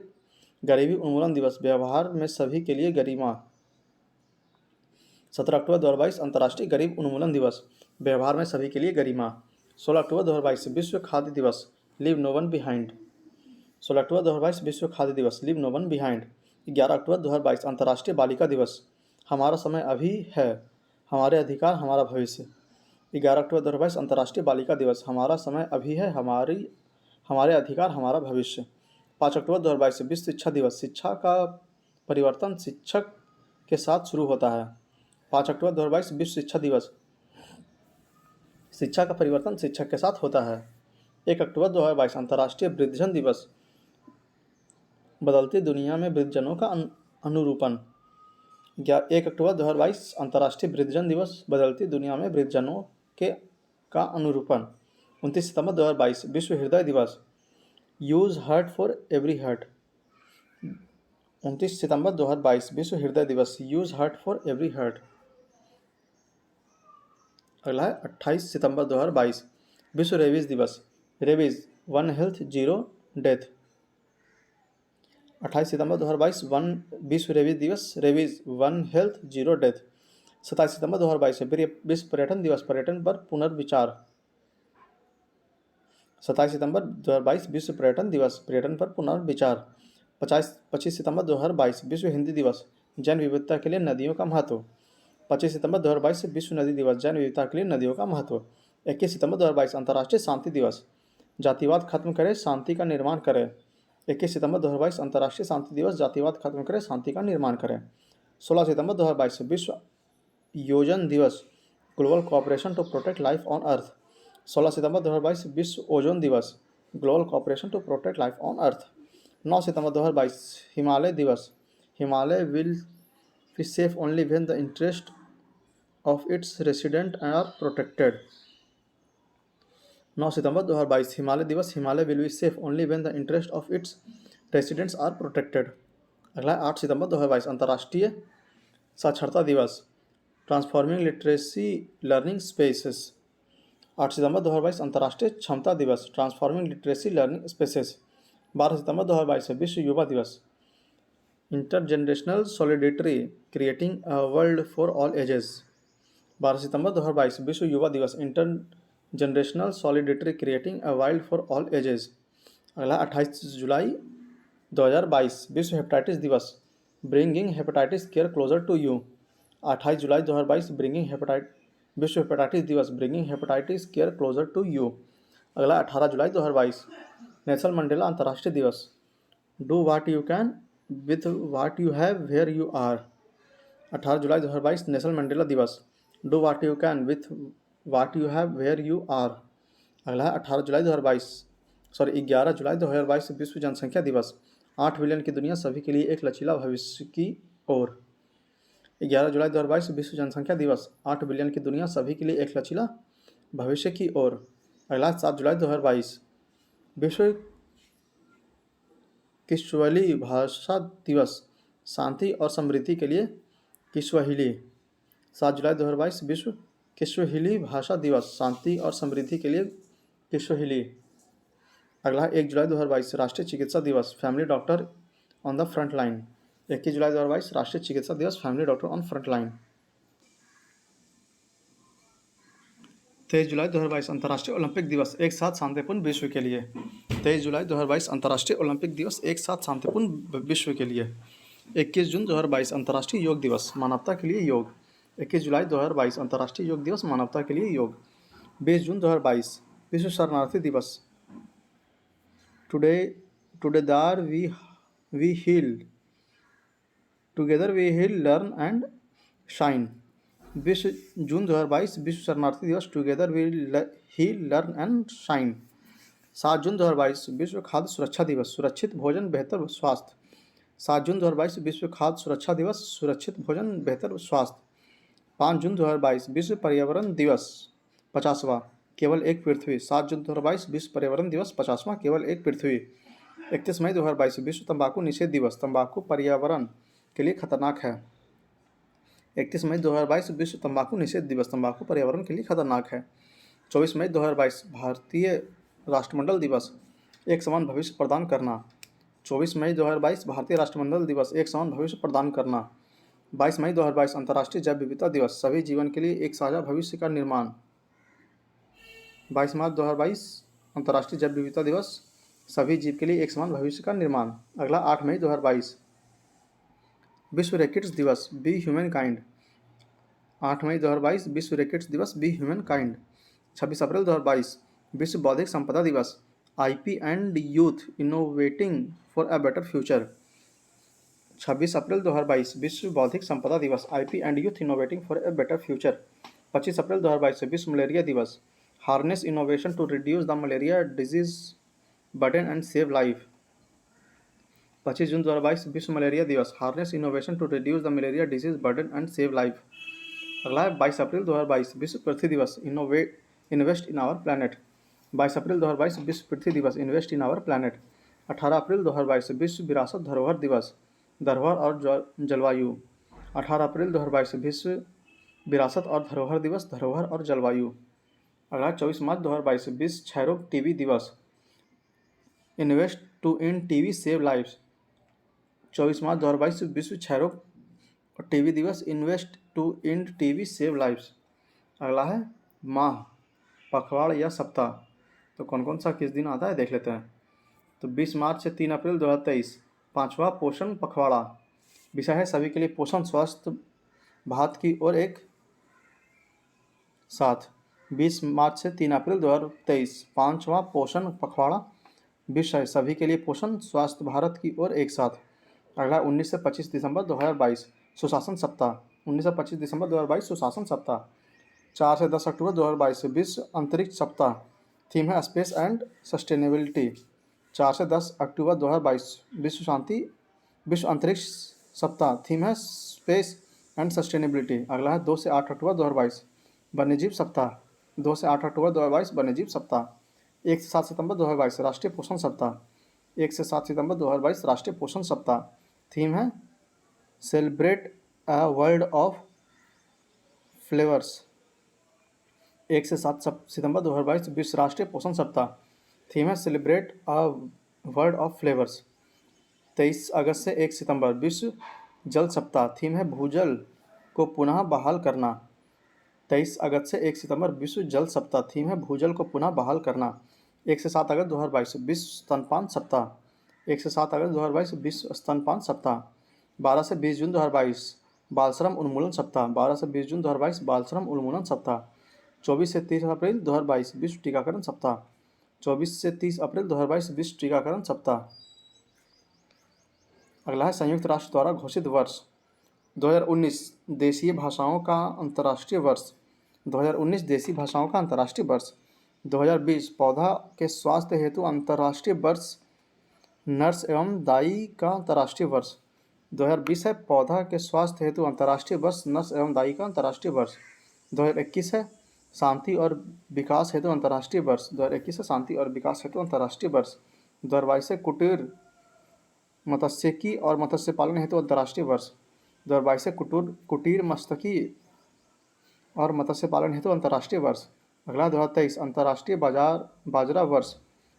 गरीबी उन्मूलन दिवस, व्यवहार में सभी के लिए गरिमा। 17 अक्टूबर 2022 अंतर्राष्ट्रीय गरीब उन्मूलन दिवस, व्यवहार में सभी के लिए गरिमा। 16 अक्टूबर 2022 विश्व खाद्य दिवस, लीव नो वन बिहाइंड। 16 अक्टूबर 2022 विश्व खाद्य दिवस, लीव नो वन बिहाइंड। 11 अक्टूबर 2022 अंतर्राष्ट्रीय बालिका दिवस, हमारा समय अभी है, हमारे अधिकार हमारा भविष्य। 11 अक्टूबर 2022 अंतर्राष्ट्रीय बालिका दिवस, हमारा समय अभी है, हमारे अधिकार हमारा भविष्य। 5 अक्टूबर 2022 विश्व शिक्षा दिवस, शिक्षा का परिवर्तन शिक्षक के साथ शुरू होता है। 5 अक्टूबर 2022 विश्व शिक्षा दिवस, शिक्षा का परिवर्तन शिक्षक के साथ होता है। 1 अक्टूबर 2022 अंतर्राष्ट्रीय वृद्धजन दिवस, बदलती दुनिया में वृद्धजनों का अनुरूपण। 1 अक्टूबर 2022 अंतर्राष्ट्रीय वृद्धजन दिवस, बदलती दुनिया में वृद्धजनों का अनुरूपण। 29 सितंबर 2022 विश्व हृदय दिवस, use heart for every heart. 29 सितंबर 2022 विश्व हृदय दिवस, use heart for every heart. अगला है 28 सितंबर 2022 विश्व रेबीज दिवस, rabies one health zero death. 28 सितंबर 2022 विश्व रेबीज दिवस, rabies one health zero death. 27 सितंबर 2022 विश्व पर्यटन दिवस, पर्यटन पर पुनर्विचार। 27 सितंबर 2022 विश्व पर्यटन दिवस, पर्यटन पर पुनर्विचार। 25 सितंबर 2022 विश्व हिंदी दिवस, जैव विविधता के लिए नदियों का महत्व। 25 सितंबर 2022 विश्व नदी दिवस, जैव विविधता के लिए नदियों का महत्व। 21 सितंबर 2022 अंतर्राष्ट्रीय शांति दिवस, जातिवाद खत्म करें, शांति का निर्माण करें। 21 सितंबर 2022 अंतर्राष्ट्रीय शांति दिवस, जातिवाद खत्म करें, शांति का निर्माण करें। 16 सितंबर 2022 विश्व योजन दिवस, global cooperation to protect life on earth. 16 सितंबर 2022 विश्व ओजोन दिवस, global cooperation to protect life on earth. 9 सितंबर 2022 हिमालय दिवस, Himalaya will be safe only when the interest of its resident are protected. 9 सितंबर 2022 हिमालय दिवस, Himalaya will be safe only when the interest of its residents are protected. अगला 8 सितंबर 2022 अंतर्राष्ट्रीय साक्षरता दिवस, transforming literacy learning spaces. 8 सितंबर 2022 अंतर्राष्ट्रीय क्षमता दिवस, ट्रांसफॉर्मिंग लिटरेसी लर्निंग स्पेसेस। 12 सितंबर 2022 विश्व युवा दिवस, intergenerational solidarity creating a world for all ages. 12 सितंबर 2022 विश्व युवा दिवस, intergenerational solidarity creating a world for all ages. अगला 28 जुलाई 2022 विश्व हेपेटाइटिस दिवस, bringing hepatitis care closer to you. 28 जुलाई 2022 विश्व हेपेटाइटिस दिवस, bringing hepatitis care closer to you. अगला 18 जुलाई 2022 नेल्सन मंडेला अंतर्राष्ट्रीय दिवस, do what you can with what you have where you are. 18 जुलाई 2022 नेल्सन मंडेला दिवस, do what you can with what you have where you are. अगला है 11 जुलाई 2022 विश्व जनसंख्या दिवस, 8 बिलियन की दुनिया सभी के लिए एक लचीला भविष्य की ओर। 11 जुलाई 2022 विश्व जनसंख्या दिवस, 8 बिलियन की दुनिया सभी के लिए एक लचीला भविष्य की ओर। अगला 7 जुलाई 2022 विश्व किश्वाहिली भाषा दिवस, शांति और समृद्धि के लिए किश्वाहिली। 7 जुलाई 2022 विश्व किश्वाहिली भाषा दिवस, शांति और समृद्धि के लिए किश्वाहिली। अगला 1 जुलाई 2022 राष्ट्रीय चिकित्सा दिवस, family doctor on the front line. 21 जुलाई 2022 राष्ट्रीय चिकित्सा दिवस, family doctor on front line. 23 जुलाई 2022 अंतर्राष्ट्रीय ओलंपिक दिवस एक साथ शांतिपूर्ण विश्व के लिए। 23 जुलाई 2022 अंतर्राष्ट्रीय ओलंपिक दिवस एक साथ शांतिपूर्ण विश्व के लिए। 21 जून 2022 अंतर्राष्ट्रीय योग दिवस मानवता के लिए योग। 21 जुलाई 2022 अंतर्राष्ट्रीय योग दिवस मानवता के लिए योग। 20 जून 2022 विश्व शरणार्थी दिवस। Today together we heal together we heal learn and shine. 20 June 2022 विश्व शरणार्थी दिवस। Together we heal learn and shine. 7 June 2022 विश्व खाद्य सुरक्षा दिवस। सुरक्षित भोजन बेहतर स्वास्थ्य। 7 जून 2022 विश्व खाद्य सुरक्षा दिवस। सुरक्षित भोजन बेहतर स्वास्थ्य। 5 जून 2022 विश्व पर्यावरण दिवस 50वां केवल एक पृथ्वी। 7 जून 2022 विश्व पर्यावरण दिवस 50वां केवल एक पृथ्वी। 31 मई 2022 विश्व तंबाकू निषेध दिवस। तंबाकू पर्यावरण के लिए खतरनाक है। 31 मई 2022 विश्व तंबाकू निषेध दिवस। तंबाकू पर्यावरण के लिए खतरनाक है। 24 मई 2022 भारतीय राष्ट्रमंडल दिवस एक समान भविष्य प्रदान करना। 24 मई 2022 भारतीय राष्ट्रमंडल दिवस एक समान भविष्य प्रदान करना। 22 मई 2022 अंतर्राष्ट्रीय जैव विविधता दिवस सभी जीवन के लिए एक साझा भविष्य का निर्माण। 22 मार्च 2022 अंतर्राष्ट्रीय जैव विविधता दिवस सभी जीव के लिए एक समान भविष्य का निर्माण। अगला 8 मई 2022 विश्व रैकेट्स दिवस बी ह्यूमन काइंड। 8 मई 2022 विश्व रैकेट्स दिवस बी ह्यूमन काइंड। 26 अप्रैल 2022 विश्व बौद्धिक संपदा दिवस IP and youth innovating for a better future. 26 April 2022 विश्व बौद्धिक संपदा दिवस IP and youth innovating for a better future. 25 April 2022 विश्व मलेरिया दिवस harness innovation to reduce the malaria disease burden and save life. 25 June 2022 विश्व malaria दिवस harness innovation to reduce the malaria disease burden and save life. अगला है 22 April 2022 विश्व पृथ्वी दिवस invest in our planet. 22 April 2022 विश्व पृथ्वी दिवस invest in our planet. 18 April 2022 विश्व विरासत धरोहर दिवस धरोहर और जलवायु। 18 अप्रैल 2022 विश्व विरासत और धरोहर दिवस धरोहर और जलवायु। अगला 24 मार्च 2022 विश्व क्षयरोग टीबी दिवस invest to in TB save life. 24 March 2022 विश्व क्षयरोग और टीबी दिवस invest to in TB save life. अगला है माह पखवाड़ या सप्ताह। तो कौन कौन सा किस दिन आता है देख लेते हैं। तो 20 मार्च से 3 अप्रैल 2023 5वां पोषण पखवाड़ा। विषय है सभी के लिए पोषण स्वस्थ भारत की ओर एक साथ। 20 मार्च से 3 अप्रैल 2023 5वां पोषण पखवाड़ा। विषय सभी के लिए पोषण स्वास्थ्य भारत की ओर एक साथ। अगला 19 से 25 दिसंबर 2022 सुशासन सप्ताह। 19 से 25 दिसंबर 2022 सुशासन सप्ताह। 4 से 10 अक्टूबर 2022 विश्व अंतरिक्ष सप्ताह। थीम है स्पेस एंड सस्टेनेबिलिटी। 4 से 10 अक्टूबर 2022 विश्व अंतरिक्ष सप्ताह। थीम है स्पेस एंड सस्टेनेबिलिटी। अगला है 2 से 8 अक्टूबर 2022 वन्यजीव सप्ताह। 2 से 8 अक्टूबर 2022 वन्यजीव सप्ताह। 1 से 7 सितंबर 2022 राष्ट्रीय पोषण सप्ताह। 1 से 7 सितंबर 2022 राष्ट्रीय पोषण सप्ताह। थीम है celebrate a world of flavours. 1 से 7 सितंबर 2022 विश्व राष्ट्रीय पोषण सप्ताह। थीम है celebrate a world of flavours. 23 अगस्त से 1 सितंबर विश्व जल सप्ताह। थीम है भूजल को पुनः बहाल करना। 23 अगस्त से 1 सितंबर विश्व जल सप्ताह। थीम है भूजल को पुनः बहाल करना। 1 से 7 अगस्त 2022 विश्व स्तनपान सप्ताह। 1 से 7 अगस्त 2022 विश्व स्तनपान सप्ताह। 12 से 20 जून 2022 बाल श्रम उन्मूलन सप्ताह। 12 से 20 जून 2022 बाल श्रम उन्मूलन सप्ताह। 24 से 30 अप्रैल 2022 विश्व टीकाकरण सप्ताह। 24 से 30 अप्रैल 2022 विश्व टीकाकरण सप्ताह। अगला है संयुक्त राष्ट्र द्वारा घोषित वर्ष 2019 देशीय भाषाओं का अंतर्राष्ट्रीय वर्ष। 2019 देशी भाषाओं का अंतर्राष्ट्रीय वर्ष। 2020 पौधा के स्वास्थ्य हेतु अंतर्राष्ट्रीय वर्ष नर्स एवं दाई का अंतर्राष्ट्रीय वर्ष। 2020 है पौधा के स्वास्थ्य हेतु अंतर्राष्ट्रीय वर्ष नर्स एवं दाई का अंतर्राष्ट्रीय वर्ष। 2021 है शांति और विकास हेतु अंतर्राष्ट्रीय वर्ष। 2021 है शांति और विकास हेतु अंतर्राष्ट्रीय वर्ष। 2022 है कुटीर मत्स्यिकी और मत्स्य पालन हेतु अंतर्राष्ट्रीय वर्ष। 2022 है कुटीर मत्स्यिकी और मत्स्य पालन हेतु अंतर्राष्ट्रीय वर्ष। अगला 2023 अंतर्राष्ट्रीय बाजरा वर्ष।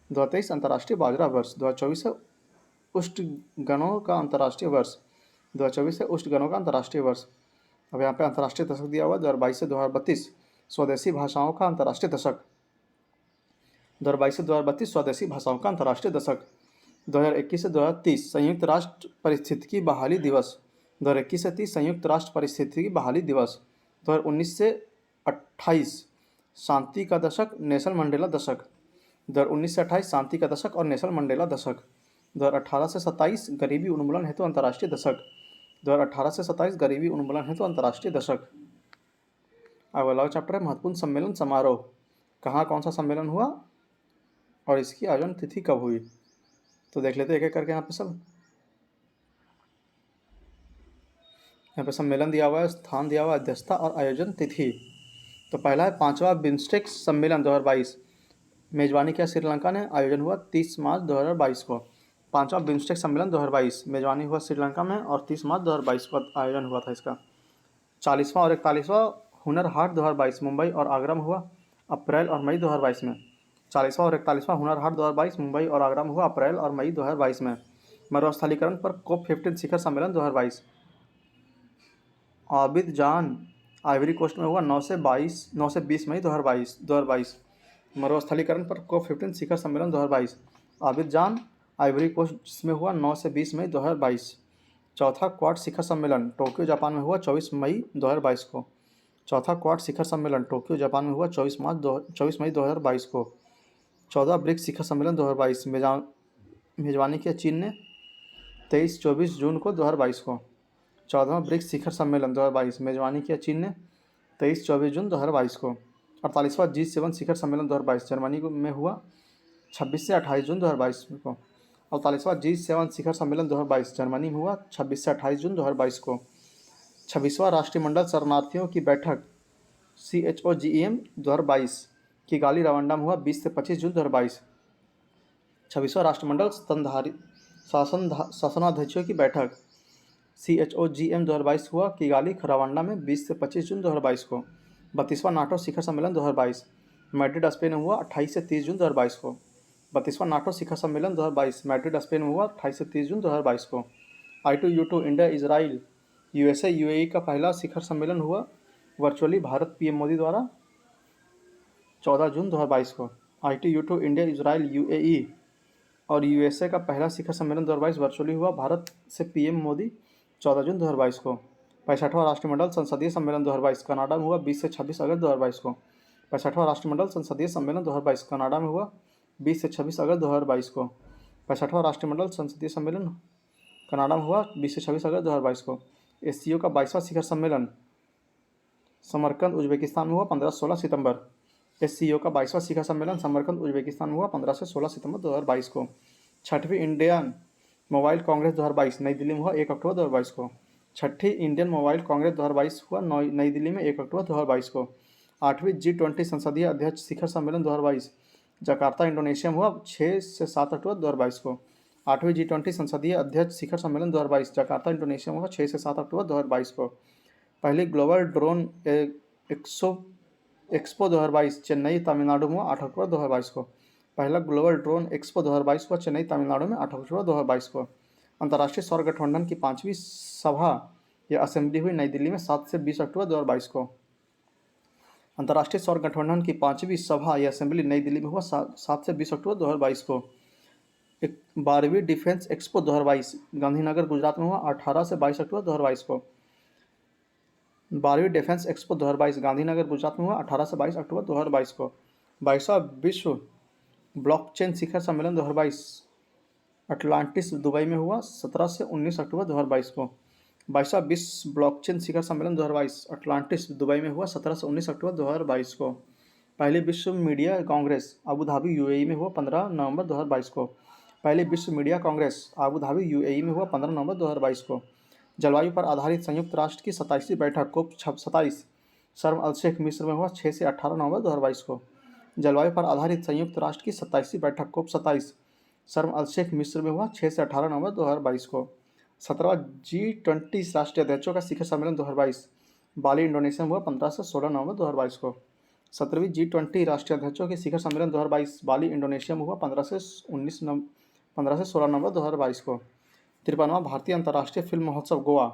2023 अंतर्राष्ट्रीय बाजरा वर्ष। 2024 है उष्णगणों का अंतर्राष्ट्रीय वर्ष। 2024 है उष्णगणों का अंतर्राष्ट्रीय वर्ष। अब यहाँ पे अंतर्राष्ट्रीय दशक दिया हुआ 2022 से 2032 स्वदेशी भाषाओं का अंतर्राष्ट्रीय दशक 2022 से 2032 स्वदेशी भाषाओं का अंतर्राष्ट्रीय दशक 2021 से 2030 संयुक्त राष्ट्र पारिस्थितिकी बहाली दिवस 2021 से 30 संयुक्त राष्ट्र पारिस्थितिकी बहाली दिवस 2019 से 28 शांति का दशक नेल्सन मंडेला दशक 2019 से 28 शांति का दशक और नेल्सन मंडेला दशक 2018 से 27 गरीबी उन्मूलन हेतु अंतर्राष्ट्रीय दशक 2018 से 27 गरीबी उन्मूलन हेतु अंतर्राष्ट्रीय दशक। अगला चैप्टर है महत्वपूर्ण सम्मेलन समारोह। कहाँ कौन सा सम्मेलन हुआ और इसकी आयोजन तिथि कब हुई, तो देख लेते हैं एक एक करके। यहाँ पे सब यहाँ पे सम्मेलन दिया हुआ है, स्थान दिया हुआ है, अध्यक्षता और आयोजन तिथि। तो पहला है 5वां बिम्स्टेक सम्मेलन 2022, मेजबानी किया श्रीलंका ने, आयोजन हुआ 30 मार्च 2022 को। 5वां बिम्स्टेक सम्मेलन 2022 मेजबानी हुआ श्रीलंका में और 30 मार्च 2022 को आयोजन हुआ था इसका। 40वां और 41वां हुनर हाट 2022 मुंबई और आगरा में हुआ अप्रैल और मई 2022 में। 40वां और 41वां हुनर हाट 2022 मुंबई और आगरा में हुआ अप्रैल और मई 2022 में। मरुस्थलीकरण पर COP15 शिखर सम्मेलन 2022 आबिदजान आइवरी कोस्ट में हुआ 9 से 20 मई 2022। मरुस्थलीकरण पर COP15 शिखर सम्मेलन 2022 आबिदजान आइवरी कोस्ट में हुआ 9 से 20 मई 2022। चौथा क्वाड शिखर सम्मेलन टोक्यो जापान में हुआ 24 मई 2022 को। चौथा क्वाड शिखर सम्मेलन टोक्यो जापान में हुआ 24 मई 2022 को। 14 ब्रिक्स शिखर सम्मेलन 2022 मेजबानी किया चीन ने 23-24 जून को 2022 को। 14वां ब्रिक्स शिखर सम्मेलन 2022 मेजबानी किया चीन ने 23-24 जून 2022 को। 48वां G7 शिखर सम्मेलन 2022 जर्मनी में हुआ 26 से 28 जून 2022 को। 48वां G7 शिखर सम्मेलन 2022 जर्मनी में हुआ 26 से 28 जून 2022 को। 26वां राष्ट्रमंडल शरणार्थियों की बैठक CHOGEM 2022 किगाली रवांडा में हुआ 20 से 25 जून 2022। 26वां राष्ट्रमंडल शासनाध्यक्षों की बैठक CHOGM 2022 हुआ किगाली रवांडा में 20 से 25 जून 2022 को। 32वां नाटो शिखर सम्मेलन 2022 मैड्रिड स्पेन में हुआ 28 से 30 जून 2022 को। 32वां नाटो शिखर सम्मेलन 2022 मैड्रिड स्पेन में हुआ 28 से 30 जून 2022 को। I2U2 India Israel USA UAE का पहला शिखर सम्मेलन हुआ वर्चुअली भारत PM मोदी द्वारा 14 जून 2022 को। I2U2 इंडिया इजराइल UAE और USA का पहला शिखर सम्मेलन 2022 वर्चुअली हुआ भारत से PM मोदी 14 जून 2022 को। 65वां राष्ट्रमंडल संसदीय सम्मेलन 2022 कनाडा में हुआ 20 से 26 अगस्त 2022 को। 65वां राष्ट्रमंडल संसदीय सम्मेलन 2022 कनाडा में हुआ 20 से 26 अगस्त 2022 को। 65वां राष्ट्रमंडल संसदीय सम्मेलन कनाडा में हुआ 20 से 26 अगस्त 2022 को। SCO का 22वां शिखर सम्मेलन समरकंद उज्बेकिस्तान में हुआ 15-16 सितंबर। SCO का 22वां शिखर सम्मेलन समरकंद उज्बेकिस्तान में हुआ 15 से 16 सितंबर 2022 को। 6वीं इंडियन मोबाइल कांग्रेस 2022 नई दिल्ली में हुआ 1 अक्टूबर 2022 को। 6ठी इंडियन मोबाइल कांग्रेस 2022 हुआ नई दिल्ली में 1 अक्टूबर 2022 को। 8वीं G20 संसदीय अध्यक्ष शिखर सम्मेलन 2022 जकार्ता इंडोनेशिया में हुआ 6 से 7 अक्टूबर 2022 को। 8वीं G20 संसदीय अध्यक्ष शिखर सम्मेलन 2022 जकार्ता इंडोनेशिया में हुआ 6 से 7 अक्टूबर 2022 को। पहली global drone expo 2022 Chennai Tamil Nadu में हुआ 8 अक्टूबर 2022 को। पहला ग्लोबल ड्रोन एक्सपो 2022 हुआ चेन्नई तमिलनाडु में 8 अक्टूबर 2022 को। अंतर्राष्ट्रीय सौर गठबंधन की 5वीं सभा या असेंबली हुई नई दिल्ली में 7 से 20 अक्टूबर 2022 को। अंतर्राष्ट्रीय सौर गठबंधन की 5वीं सभा या असेंबली नई दिल्ली में हुआ 7 से 20 अक्टूबर 2022 को। 12वीं डिफेंस एक्सपो 2022 गांधीनगर गुजरात में हुआ 18 से 22 अक्टूबर 2022 को। 12वीं डिफेंस एक्सपो 2022 गांधीनगर गुजरात में हुआ 18 से 22 अक्टूबर 2022 को। 22वां विश्व ब्लॉकचेन शिखर सम्मेलन 2022 अटलांटिस दुबई में हुआ 17 से 19 अक्टूबर 2022 को। 22वां विश्व ब्लॉकचेन शिखर सम्मेलन 2022 अटलांटिस दुबई में हुआ 17 से 19 अक्टूबर 2022 को। पहली विश्व media Congress Abu Dhabi UAE में हुआ 15 नवंबर 2022 को। पहली विश्व media Congress Abu Dhabi UAE में हुआ 15 नवंबर 2022 को। जलवायु पर आधारित संयुक्त राष्ट्र की 27वीं बैठक COP27 शर्म अल शेख मिस्र में हुआ 6 से 18 नवंबर 2022 को। जलवायु पर आधारित संयुक्त राष्ट्र की 27वीं बैठक COP27 शर्म अल शेख मिस्र में हुआ 6 से 18 नवंबर 2022 को। 17वां G20 राष्ट्रीय अध्यक्षों का शिखर सम्मेलन 2022 बाली इंडोनेशिया में हुआ 15 से 16 नवंबर 2022 को। 17वीं G20 राष्ट्रीय अध्यक्षों के शिखर सम्मेलन 2022 बाली इंडोनेशिया में हुआ 15 से 16 नवंबर 2022 को। 53वां भारतीय अंतर्राष्ट्रीय फिल्म महोत्सव गोवा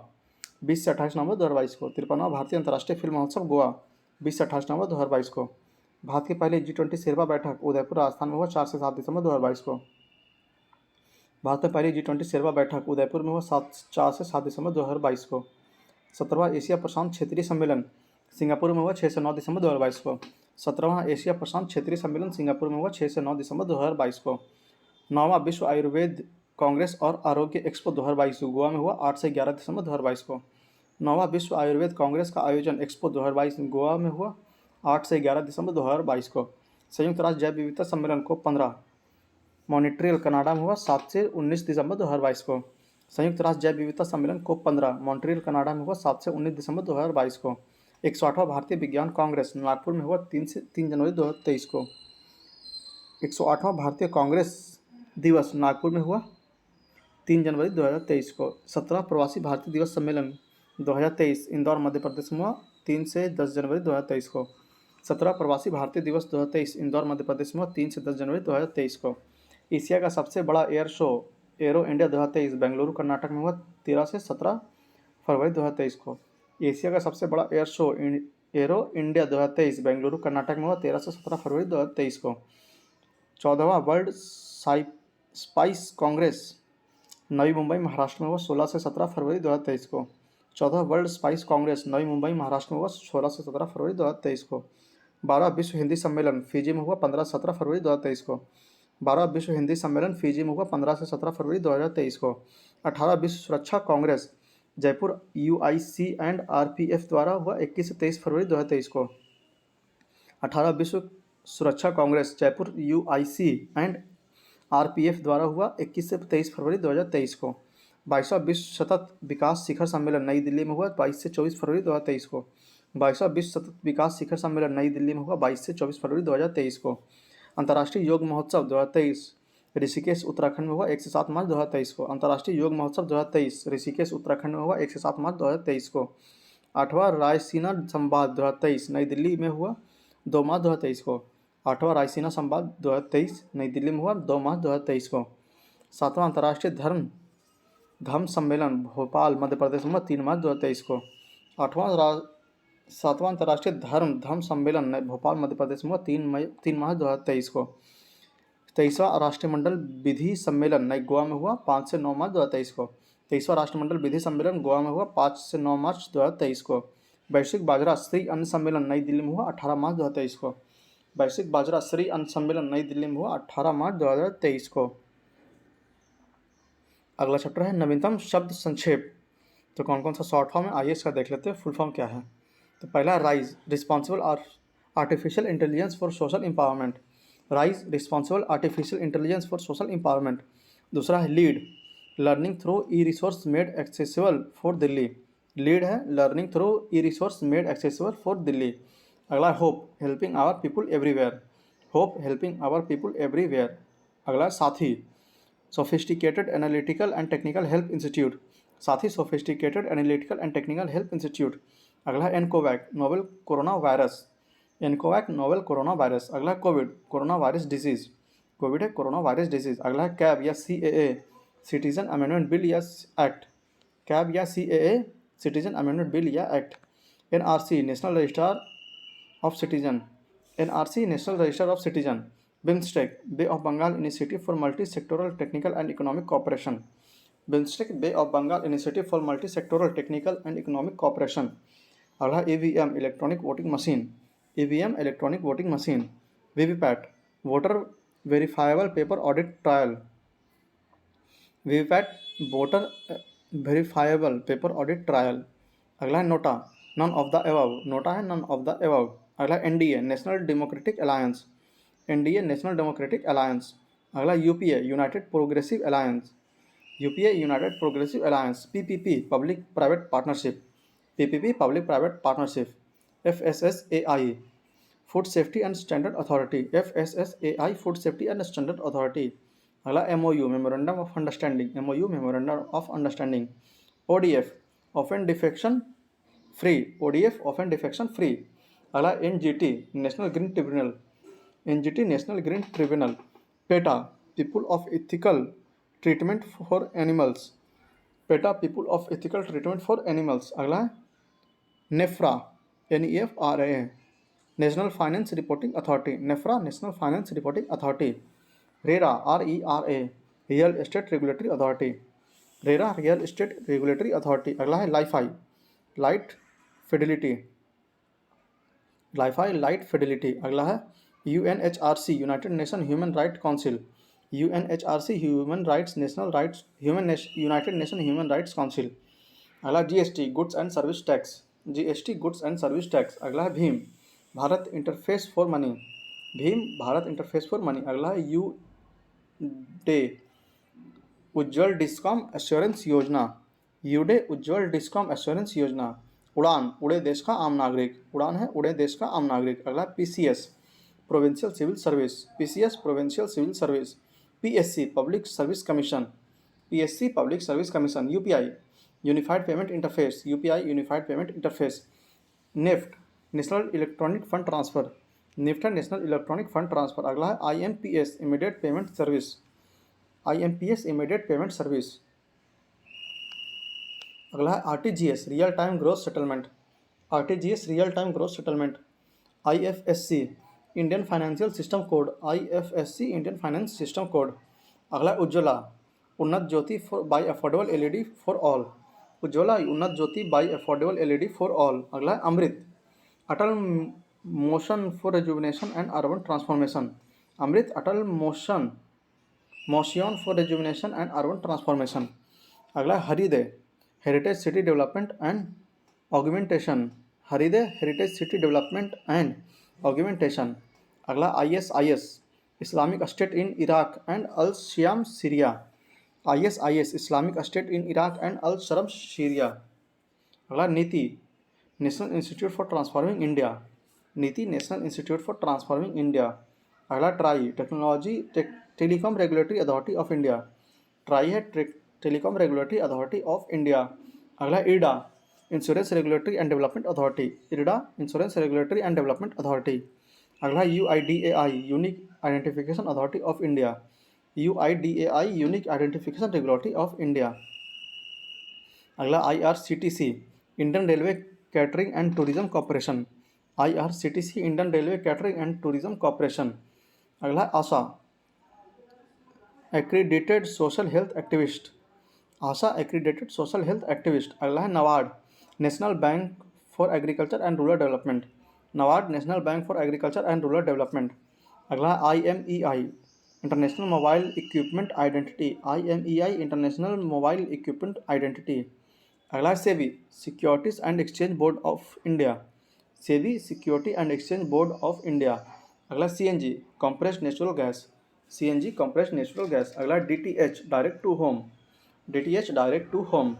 20 से 28 नवंबर 2022 को। 53वां भारतीय अंतर्राष्ट्रीय फिल्म महोत्सव गोवा 20 से 28 नवंबर 2022 को। भारत की पहली G20 शेरपा बैठक उदयपुर राजस्थान में हुआ 4 से 7 दिसंबर 2022 को। भारत में पहली G20 शेरपा बैठक उदयपुर में हुआ 4 से 7 दिसंबर 2022 को। 17वां एशिया प्रशांत क्षेत्रीय सम्मेलन सिंगापुर में हुआ 6 से 9 दिसंबर 2022 को। 17वां एशिया प्रशांत क्षेत्रीय सम्मेलन सिंगापुर में हुआ 6 से 9 दिसंबर 2022 को। 9वां विश्व आयुर्वेद कांग्रेस और आरोग्य एक्सपो 2022 गोवा में हुआ 8 से 11 दिसंबर 2022 को। 9वां विश्व आयुर्वेद कांग्रेस का आयोजन एक्सपो 2022 गोवा में हुआ 8 से 11 दिसंबर 2022 को। संयुक्त राष्ट्र जैव विविधता सम्मेलन को 15 मॉन्ट्रियल कनाडा में हुआ 7 से 19 दिसंबर 2022 को। संयुक्त राष्ट्र जैव विविधता सम्मेलन को 15 मॉन्ट्रियल कनाडा में हुआ 7 से 19 दिसंबर 2022 को। 108वां भारतीय विज्ञान कांग्रेस नागपुर में हुआ 3 जनवरी 2023 को। 108वां भारतीय कांग्रेस दिवस नागपुर में हुआ 3 जनवरी 2023 को। 17वां प्रवासी भारतीय दिवस सम्मेलन 2023 इंदौर मध्य प्रदेश में हुआ 3 से 10 जनवरी 2023 को। 17वां प्रवासी भारतीय दिवस 2023 इंदौर मध्य प्रदेश में हुआ 3 से 10 जनवरी 2023 को। एशिया का सबसे बड़ा air show arrow India 2023 Bengaluru Karnataka में हुआ 13 से 17 फरवरी 2023 को। एशिया का सबसे बड़ा air show arrow India 2023 Bengaluru Karnataka में हुआ 13 से 17 फरवरी 2023 को। 14वां वर्ल्ड स्पाइस कांग्रेस नवी मुंबई महाराष्ट्र में हुआ 16 से 17 फरवरी 2023 को। 14वां वर्ल्ड स्पाइस कांग्रेस नवी मुंबई महाराष्ट्र में हुआ 16 से 17 फरवरी 2023 को। 12वां विश्व हिंदी सम्मेलन फिजी में हुआ 15 से 17 फरवरी 2023 को। 12वां विश्व हिंदी सम्मेलन फिजी में हुआ 15 से 17 फरवरी 2023 को। 18वां विश्व सुरक्षा Congress Jaipur UIC and RPF द्वारा हुआ 21 से 23 फरवरी 2023 को। 18वां विश्व सुरक्षा Congress Jaipur UIC and RPF द्वारा हुआ 21 से 23 फरवरी 2023 को। 22वां विश्व सतत विकास शिखर सम्मेलन नई दिल्ली में हुआ 22 से 24 फरवरी 2023 को। 22वां विश्व सतत विकास शिखर सम्मेलन नई दिल्ली में हुआ 22 से 24 फरवरी 2023 को। अंतर्राष्ट्रीय योग महोत्सव 2023 ऋषिकेश उत्तराखंड में हुआ 1 से 7 मार्च 2023 को। अंतर्राष्ट्रीय योग महोत्सव 2023 ऋषिकेश उत्तराखंड में हुआ 1 से 7 मार्च 2023 को। 8वां रायसीना संवाद 2023 नई दिल्ली में हुआ 2 मार्च 2023 को। 8वां रायसीना संवाद 2023 नई दिल्ली में हुआ 2 मार्च 2023 को। 7वां अंतर्राष्ट्रीय धम्म सम्मेलन भोपाल मध्य प्रदेश में 3 मार्च 2023 को। 7वां अंतर्राष्ट्रीय धम्म सम्मेलन भोपाल मध्य प्रदेश में 3 मार्च 2023 को। 23वां राष्ट्रमंडल विधि सम्मेलन नई गोवा में हुआ 5 से 9 मार्च 2023 को। 23वां राष्ट्रमंडल विधि सम्मेलन गोवा में हुआ 5 से 9 मार्च 2023 को। वैश्विक बाजरा श्री अन्न सम्मेलन नई दिल्ली में हुआ 18 मार्च 2023 को। वैश्विक बाजरा श्री अन्न सम्मेलन नई दिल्ली में हुआ 18 मार्च 2023 को। अगला चैप्टर है नवीनतम शब्द संक्षेप। तो कौन कौन सा शॉर्ट फॉर्म है आइए इसका देख लेते हैं फुल फॉर्म क्या है। तो पहला rise responsible artificial intelligence for social empowerment. Rise responsible artificial intelligence for social empowerment. दूसरा है lead learning through e resource made accessible for Delhi. Lead है learning through e resource made accessible for Delhi. अगला hope helping our people everywhere. Hope helping our people everywhere. अगला Saathi sophisticated analytical and technical help institute. Saathi sophisticated analytical and technical help institute. अगला Encovac novel corona virus. एनकोवैक novel corona virus. अगला COVID corona virus disease. COVID है corona virus disease. अगला है CAB या CAA citizen amendment bill या act. CAB या CAA citizen amendment bill या act. NRC national registrar of citizen. NRC national register of citizen. BIMSTEC bay of Bengal initiative for multi sectoral technical and economic cooperation. BIMSTEC bay of Bengal initiative for multi sectoral technical and economic cooperation. अगला EVM electronic voting machine. EVM electronic voting machine. VVPAT voter verifiable paper audit trial. VVPAT voter verifiable paper audit trial. अगला है NOTA none of the above. NOTA है none of the above. अगला NDA national democratic alliance. NDA national democratic alliance. अगला UPA united progressive alliance. UPA united progressive alliance. PPP public private partnership. PPP public private partnership. FSSAI food safety and standard authority. FSSAI food safety and standard authority. अगला MOU memorandum of understanding. MOU memorandum of understanding. ODF open defecation free. ODF open defecation free. अगला NGT national green tribunal. NGT national green tribunal. PETA people of ethical treatment for animals. PETA people of ethical treatment for animals. अगला है NFRA NEFRA national finance reporting authority, NFRA national finance reporting authority. RERA RERA real estate regulatory authority, RERA real estate regulatory authority. अगला है LiFi light fidelity, LiFi light fidelity. अगला है UNHRC United nation human right council, UNHRC United nation human rights council. अगला GST goods and service tax, GST goods and service tax. अगला है Bhim Bharat interface for money, Bhim Bharat interface for money. अगला है UDE उज्ज्वल discom assurance योजना, UDE उज्ज्वल discom assurance योजना। उड़ान उड़े देश का आम नागरिक, उड़ान है उड़े देश का आम नागरिक। अगला PCS provincial civil service, PCS provincial civil service. PSC public service commission, PSC public service commission. UPI unified payment interface, UPI unified payment interface. NEFT national electronic fund transfer, NEFT है नेशनल इलेक्ट्रॉनिक फंड ट्रांसफर। अगला है IMPS immediate payment service, IMPS immediate payment service. अगला है RTGS real time gross settlement, RTGS real time gross settlement. IFSC Indian financial system code, IFSC Indian finance system code. अगला है Ujjwala Unnat Jyoti for by affordable LED for all, Ujjwala Unnat Jyoti by affordable LED for all. अगला है Amrut Atal mission for rejuvenation and urban transformation, Amrut Atal mission for rejuvenation and urban transformation. अगला है Hriday heritage city development and augmentation, Hriday heritage city development and augmentation. अगला ISIS Islamic state in Iraq and al Sham Syria, ISIS Islamic state in Iraq and al Sham Syria. अगला NITI national institute for transforming India, NITI national institute for transforming India. अगला TRAI technology telecom regulatory authority of India, TRAI है telecom regulatory authority of India. अगला IRDA insurance regulatory and development authority, IRDA insurance regulatory and development authority. अगला UIDAI unique identification authority of India, UIDAI unique identification regulatory of India. अगला IRCTC Indian railway catering and tourism corporation, IRCTC Indian railway catering and tourism corporation. अगला आशा accredited social health activist, आशा accredited social health activist. अगला है NABARD national bank for agriculture and rural development, NABARD national bank for agriculture and rural development. अगला है IMEI international mobile equipment identity, IMEI international mobile equipment identity. अगला है SEBI securities and exchange board of India, SEBI security and exchange board of India. अगला CNG compressed natural gas, CNG compressed natural gas. अगला DTH direct to home, DTH direct to home.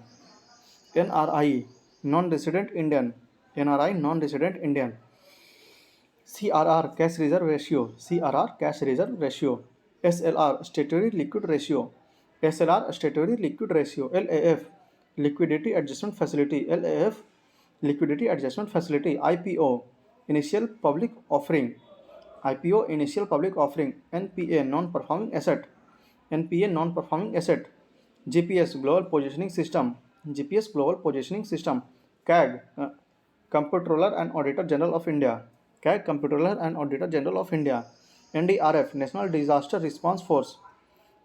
NRI non resident Indian, NRI non resident Indian. CRR cash reserve ratio, CRR cash reserve ratio. SLR statutory liquid ratio, SLR statutory liquid ratio. LAF liquidity adjustment facility, LAF liquidity adjustment facility. IPO initial public offering, IPO initial public offering. NPA non performing asset, NPA non performing asset. GPS global positioning system, GPS global positioning system. CAG comptroller and auditor general of India, CAG comptroller and auditor general of India. NDRF national disaster response force,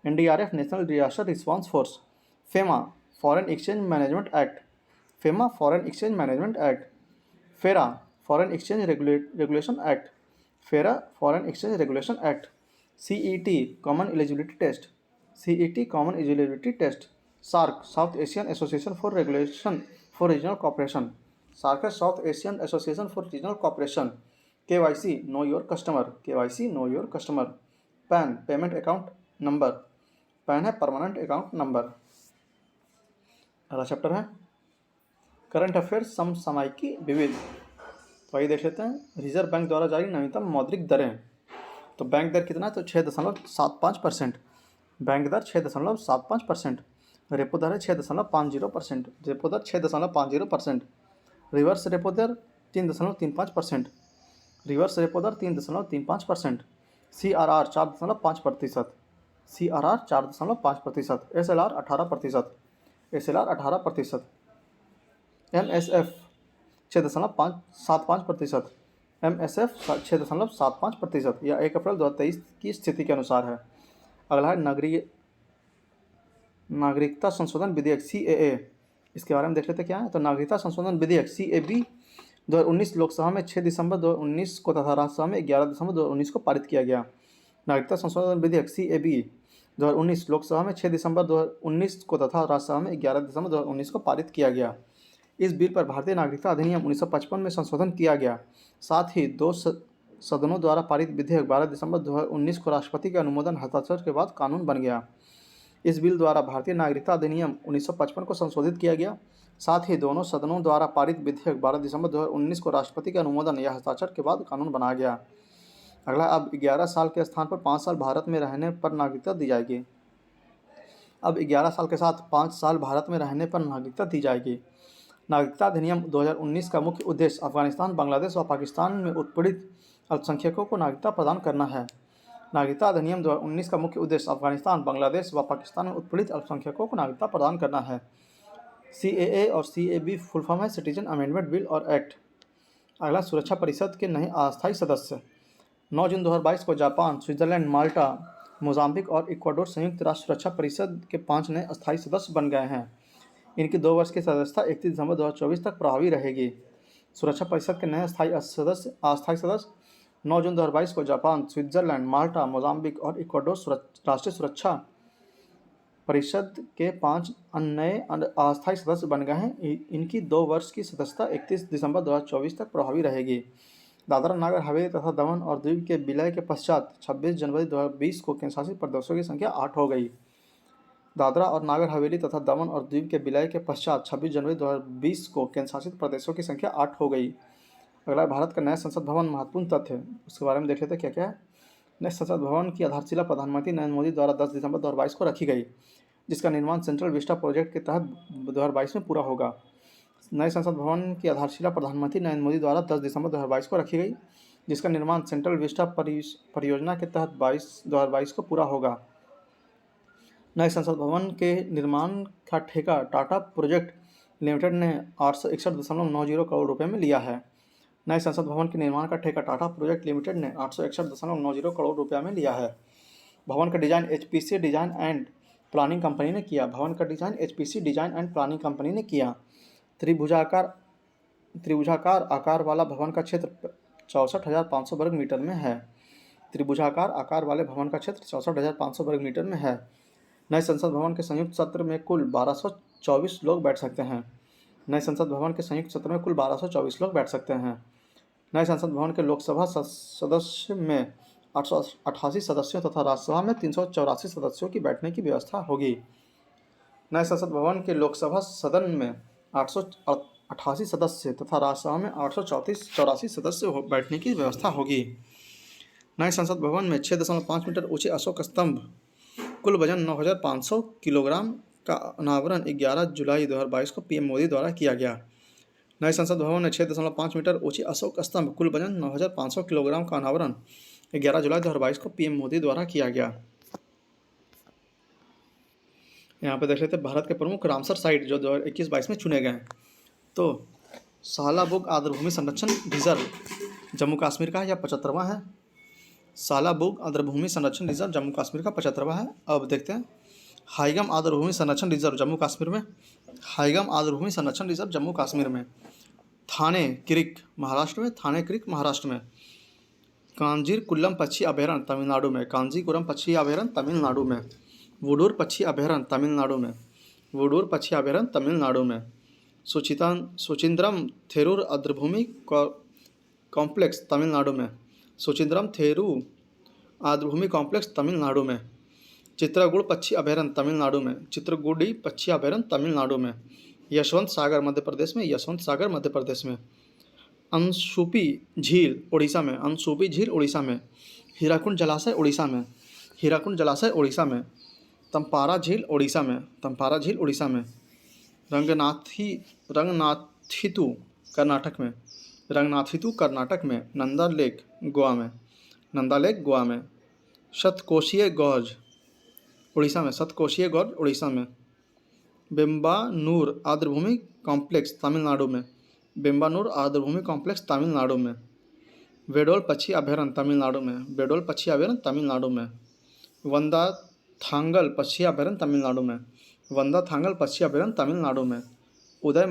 NDRF national disaster response force. FEMA foreign exchange management act, FEMA foreign exchange management act. FERA foreign exchange regulation act, FERA foreign exchange regulation act. CET common eligibility test, CET common eligibility test. SARC south Asian association for regulation for regional cooperation, SARC है south Asian association for regional cooperation. KYC know your customer, KYC know your customer. PAN payment account number, PAN है permanent account number. अगला chapter है current affairs समसामयिकी विविध। तो आइए देख लेते हैं रिजर्व बैंक द्वारा जारी नवीनतम मौद्रिक दरें। तो बैंक दर कितना है, तो 6.75%, बैंक दर 6.75%। रेपो दर है 6.50%, रेपो दर 6.50%। रिवर्स रेपो दर 3.35%, रिवर्स रेपो दर 3.35%। CRR 4.5%, CRR 4.5%। SLR 18%, SLR 18%। MSF 6.75%, MSF 6.75%। यह 1 अप्रैल 2023 की स्थिति के अनुसार है। अगला है नागरिकता संशोधन विधेयक CAA। इसके बारे में देख लेते क्या है। तो नागरिकता संशोधन विधेयक CAB 2019 लोकसभा में 6 दिसंबर 2019 को तथा राज्यसभा में 11 दिसंबर 2019 को पारित किया गया। नागरिकता संशोधन विधेयक CAB 2019 लोकसभा में 6 दिसंबर 2019 को तथा राज्यसभा में 11 दिसंबर 2019 को पारित किया गया। इस बिल पर भारतीय नागरिकता अधिनियम 1955 में संशोधन किया गया। साथ ही दो सदनों द्वारा पारित विधेयक 12 दिसंबर 2019 को राष्ट्रपति के अनुमोदन हस्ताक्षर के बाद कानून बन गया। इस बिल द्वारा भारतीय नागरिकता अधिनियम 1955 को संशोधित किया गया। साथ ही दोनों सदनों द्वारा पारित विधेयक 12 दिसंबर 2019 को राष्ट्रपति के अनुमोदन या हस्ताक्षर के बाद कानून बना गया। अगला, अब 11 साल के स्थान पर 5 साल भारत में रहने पर नागरिकता दी जाएगी। अब 11 साल के साथ 5 साल भारत में रहने पर नागरिकता दी जाएगी। नागरिकता अधिनियम 2019 का मुख्य उद्देश्य अफगानिस्तान, बांग्लादेश व पाकिस्तान में उत्पीड़ित अल्पसंख्यकों को नागरिकता प्रदान करना है। नागरिकता अधिनियम 2019 का मुख्य उद्देश्य अफगानिस्तान, बांग्लादेश व पाकिस्तान में उत्पीड़ित अल्पसंख्यकों को नागरिकता प्रदान करना है। CAA और CAB फुल फॉर्म है सिटीजन अमेंडमेंट बिल और एक्ट। अगला, सुरक्षा परिषद के नए अस्थायी सदस्य। 9 जून 2022 को जापान, स्विट्जरलैंड, माल्टा, मोजाम्बिक और इक्वाडोर संयुक्त राष्ट्र सुरक्षा परिषद के 5 नए अस्थायी सदस्य बन गए हैं। इनकी 2 वर्ष की सदस्यता 31 दिसंबर 2024 तक प्रभावी रहेगी। सुरक्षा परिषद के नए अस्थायी सदस्य 9 जून 2022 को जापान, स्विट्जरलैंड, माल्टा, मोजाम्बिक और इक्वाडोर राष्ट्रीय सुरक्षा परिषद के 5 नए अस्थायी सदस्य बन गए हैं। इनकी 2 वर्ष की सदस्यता 31 दिसंबर 2024 तक प्रभावी रहेगी। दादरा नगर हवेली तथा दमन और दीव के विलय के पश्चात 26 जनवरी 2020 को केंद्रशासित प्रदेशों की संख्या 8 हो गई। दादरा और नागर हवेली तथा दमन और दीव के विलय के पश्चात 26 जनवरी 2020 को केंद्रशासित प्रदेशों की संख्या 8 हो गई। अगला, भारत का नया संसद भवन महत्वपूर्ण तथ्य है, उसके बारे में देख लेते हैं क्या क्या है। नए संसद भवन की आधारशिला प्रधानमंत्री नरेंद्र मोदी द्वारा 10 दिसंबर 2022 को रखी गई, जिसका निर्माण सेंट्रल विस्टा प्रोजेक्ट के तहत 2022 में पूरा होगा। नए संसद भवन की आधारशिला प्रधानमंत्री नरेंद्र मोदी द्वारा 10 दिसंबर 2022 को रखी गई, जिसका निर्माण सेंट्रल विस्टा परियोजना के तहत 2022 को पूरा होगा। नए संसद भवन के निर्माण का ठेका टाटा प्रोजेक्ट लिमिटेड ने 861.90 करोड़ रुपये में लिया है। नए संसद भवन के निर्माण का ठेका टाटा प्रोजेक्ट लिमिटेड ने 861.90 करोड़ रुपये में लिया है। भवन का design HPC design and planning company ने किया। भवन का design HPC design and planning company ने किया। त्रिभुजाकार आकार वाला भवन का क्षेत्र 64,500 वर्ग मीटर में है। त्रिभुजाकार आकार वाले भवन का क्षेत्र 64,500 वर्ग मीटर में है। नए संसद भवन के संयुक्त सत्र में कुल 1224 लोग बैठ सकते हैं। नए संसद भवन के संयुक्त सत्र में कुल 1224 लोग बैठ सकते हैं। नए संसद भवन के लोकसभा सदस्य में 888 सदस्यों तथा राज्यसभा में 384 सदस्यों की बैठने की व्यवस्था होगी। नए संसद भवन के लोकसभा सदन में 888 सदस्य तथा राज्यसभा में 884 सदस्य बैठने की व्यवस्था होगी। नए संसद भवन में 6.5 मीटर ऊंचे अशोक स्तंभ, कुल वजन 9,500 किलोग्राम का अनावरण 11 जुलाई 2022 को PM मोदी द्वारा किया गया। नए संसद भवन में 6.5 मीटर ऊंचे अशोक स्तंभ, कुल वजन 9,500 किलोग्राम का अनावरण 11 जुलाई 2022 को PM मोदी द्वारा किया गया। यहाँ पे देख लेते हैं भारत के प्रमुख रामसर साइट जो 2021-22 में चुने गए। तो सालाबुग आर्द्रभूमि संरक्षण रिजर्व जम्मू कश्मीर का यह 75वां है। सालाबुग आर्द्रभूमि संरक्षण रिजर्व जम्मू कश्मीर का 75वां है। अब देखते हैं हाईगम आर्द्रभूमि संरक्षण रिजर्व जम्मू कश्मीर में। हाईगम आर्द्रभूमि संरक्षण रिजर्व जम्मू कश्मीर में। थाने क्रिक महाराष्ट्र में। थाने क्रिक महाराष्ट्र में। कांजीरकुल्लम पक्षी अभयारण्य तमिलनाडु में। कांजीकुरम पक्षी अभयारण्य तमिलनाडु में। वुडूर पक्षी अभयारण्य तमिलनाडु में। वुडूर पक्षी अभयारण्य तमिलनाडु में। सुचिंद्रम थेरूर आर्द्रभूमि कॉम्प्लेक्स तमिलनाडु में। सुचिंद्रम थेरू आर्द्रभूमि कॉम्प्लेक्स तमिलनाडु में। चित्रकूट पक्षी अभयारण्य तमिलनाडु में। चित्रकूटी पक्षी अभयारण्य तमिलनाडु में। यशवंत सागर मध्य प्रदेश में। यशवंत सागर मध्य प्रदेश में। अनसुपी झील उड़ीसा में। अनसुपी झील उड़ीसा में। हीराकुंड जलाशय उड़ीसा में। हीराकुंड जलाशय उड़ीसा में। तंपारा झील उड़ीसा में। तंपारा झील उड़ीसा में। रंगनाथितु कर्नाटक में। रंगनाथितु कर्नाटक में। नंदा लेक गोवा में। नंदा लेक गोवा में। शतकोशीय गौज उड़ीसा में। शतकोशीय गौज उड़ीसा में। बेम्बानूर आर्द्रभूमि कॉम्प्लेक्स तमिलनाडु में। बेम्बानूर आर्द्रभूमि कॉम्प्लेक्स तमिलनाडु में। वेडोल पक्षी अभयारण्य तमिलनाडु में, वेडोल पक्षी अभयारण्य तमिलनाडु में। वंदा थांगल पक्षी अभयारण्य तमिलनाडु में, वंदा थांगल पक्षी अभयारण्य तमिलनाडु में। उदय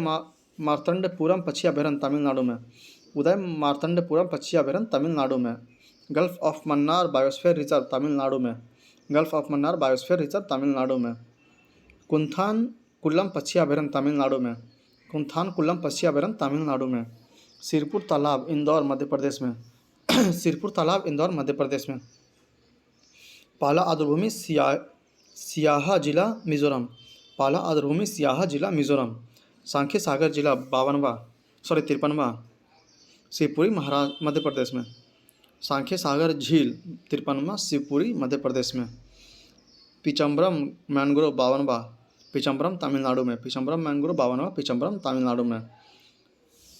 मार्तंडपुरम पक्षी अभयारण्य तमिलनाडु में, उदय मार्तंडपुरम पक्षी अभयारण्य तमिलनाडु में। Gulf of Mannar biosphere reserve Tamil Nadu में, gulf of Mannar biosphere reserve Tamil Nadu में। कुंथान कुल्लम पक्षी अभयारण्य तमिलनाडु में, कुंथान कुल्लम पक्षी अभयारण्य तमिलनाडु में। सिरपुर तालाब इंदौर मध्य प्रदेश में, सिरपुर तालाब इंदौर मध्य प्रदेश में। पाला आर्द्रभूमि सियाहा जिला मिजोरम, पाला आर्द्रभूमि सियाहा जिला मिजोरम। सांख्य सागर जिला 53वां शिवपुरी महाराष्ट्र मध्य प्रदेश में। सांख्य सागर झील 53वां शिवपुरी मध्य प्रदेश में। पिचम्बरम मैंग्रोव 52वां पिचम्बरम तमिलनाडु में, पिचम्बरम मैंग्रोव 52वां पिचम्बरम तमिलनाडु में।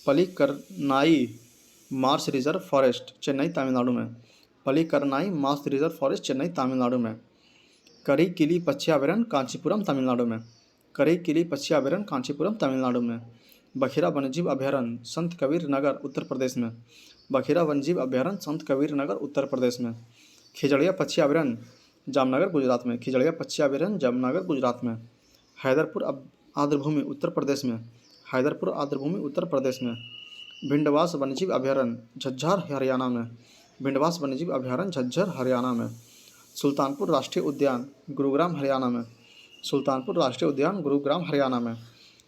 Pallikaranai marsh reserve forest Chennai Tamil Nadu में, Pallikaranai marsh reserve forest Chennai Tamil Nadu में। करिकिली पक्षी अभयारण्य कांचीपुरम तमिलनाडु में, करिकिली पक्षी अभयारण्य कांचीपुरम तमिलनाडु में। बखिरा वन्यजीव अभयारण्य संत कबीर नगर उत्तर प्रदेश में, बखिरा वन्यजीव अभयारण्य संत कबीर नगर उत्तर प्रदेश में। खिजड़िया पक्षी अभयारण्य जामनगर गुजरात में, खिजड़िया पक्षी अभयारण्य जामनगर गुजरात में। हैदरपुर आर्द्रभूमि उत्तर प्रदेश में, हैदरपुर आर्द्रभूमि उत्तर प्रदेश में। भिंडवास वन्यजीव अभयारण्य झज्जर हरियाणा में, भिंडवास वन्यजीव अभयारण्य झज्जर हरियाणा में। सुल्तानपुर राष्ट्रीय उद्यान गुरुग्राम हरियाणा में, सुल्तानपुर राष्ट्रीय उद्यान गुरुग्राम हरियाणा में।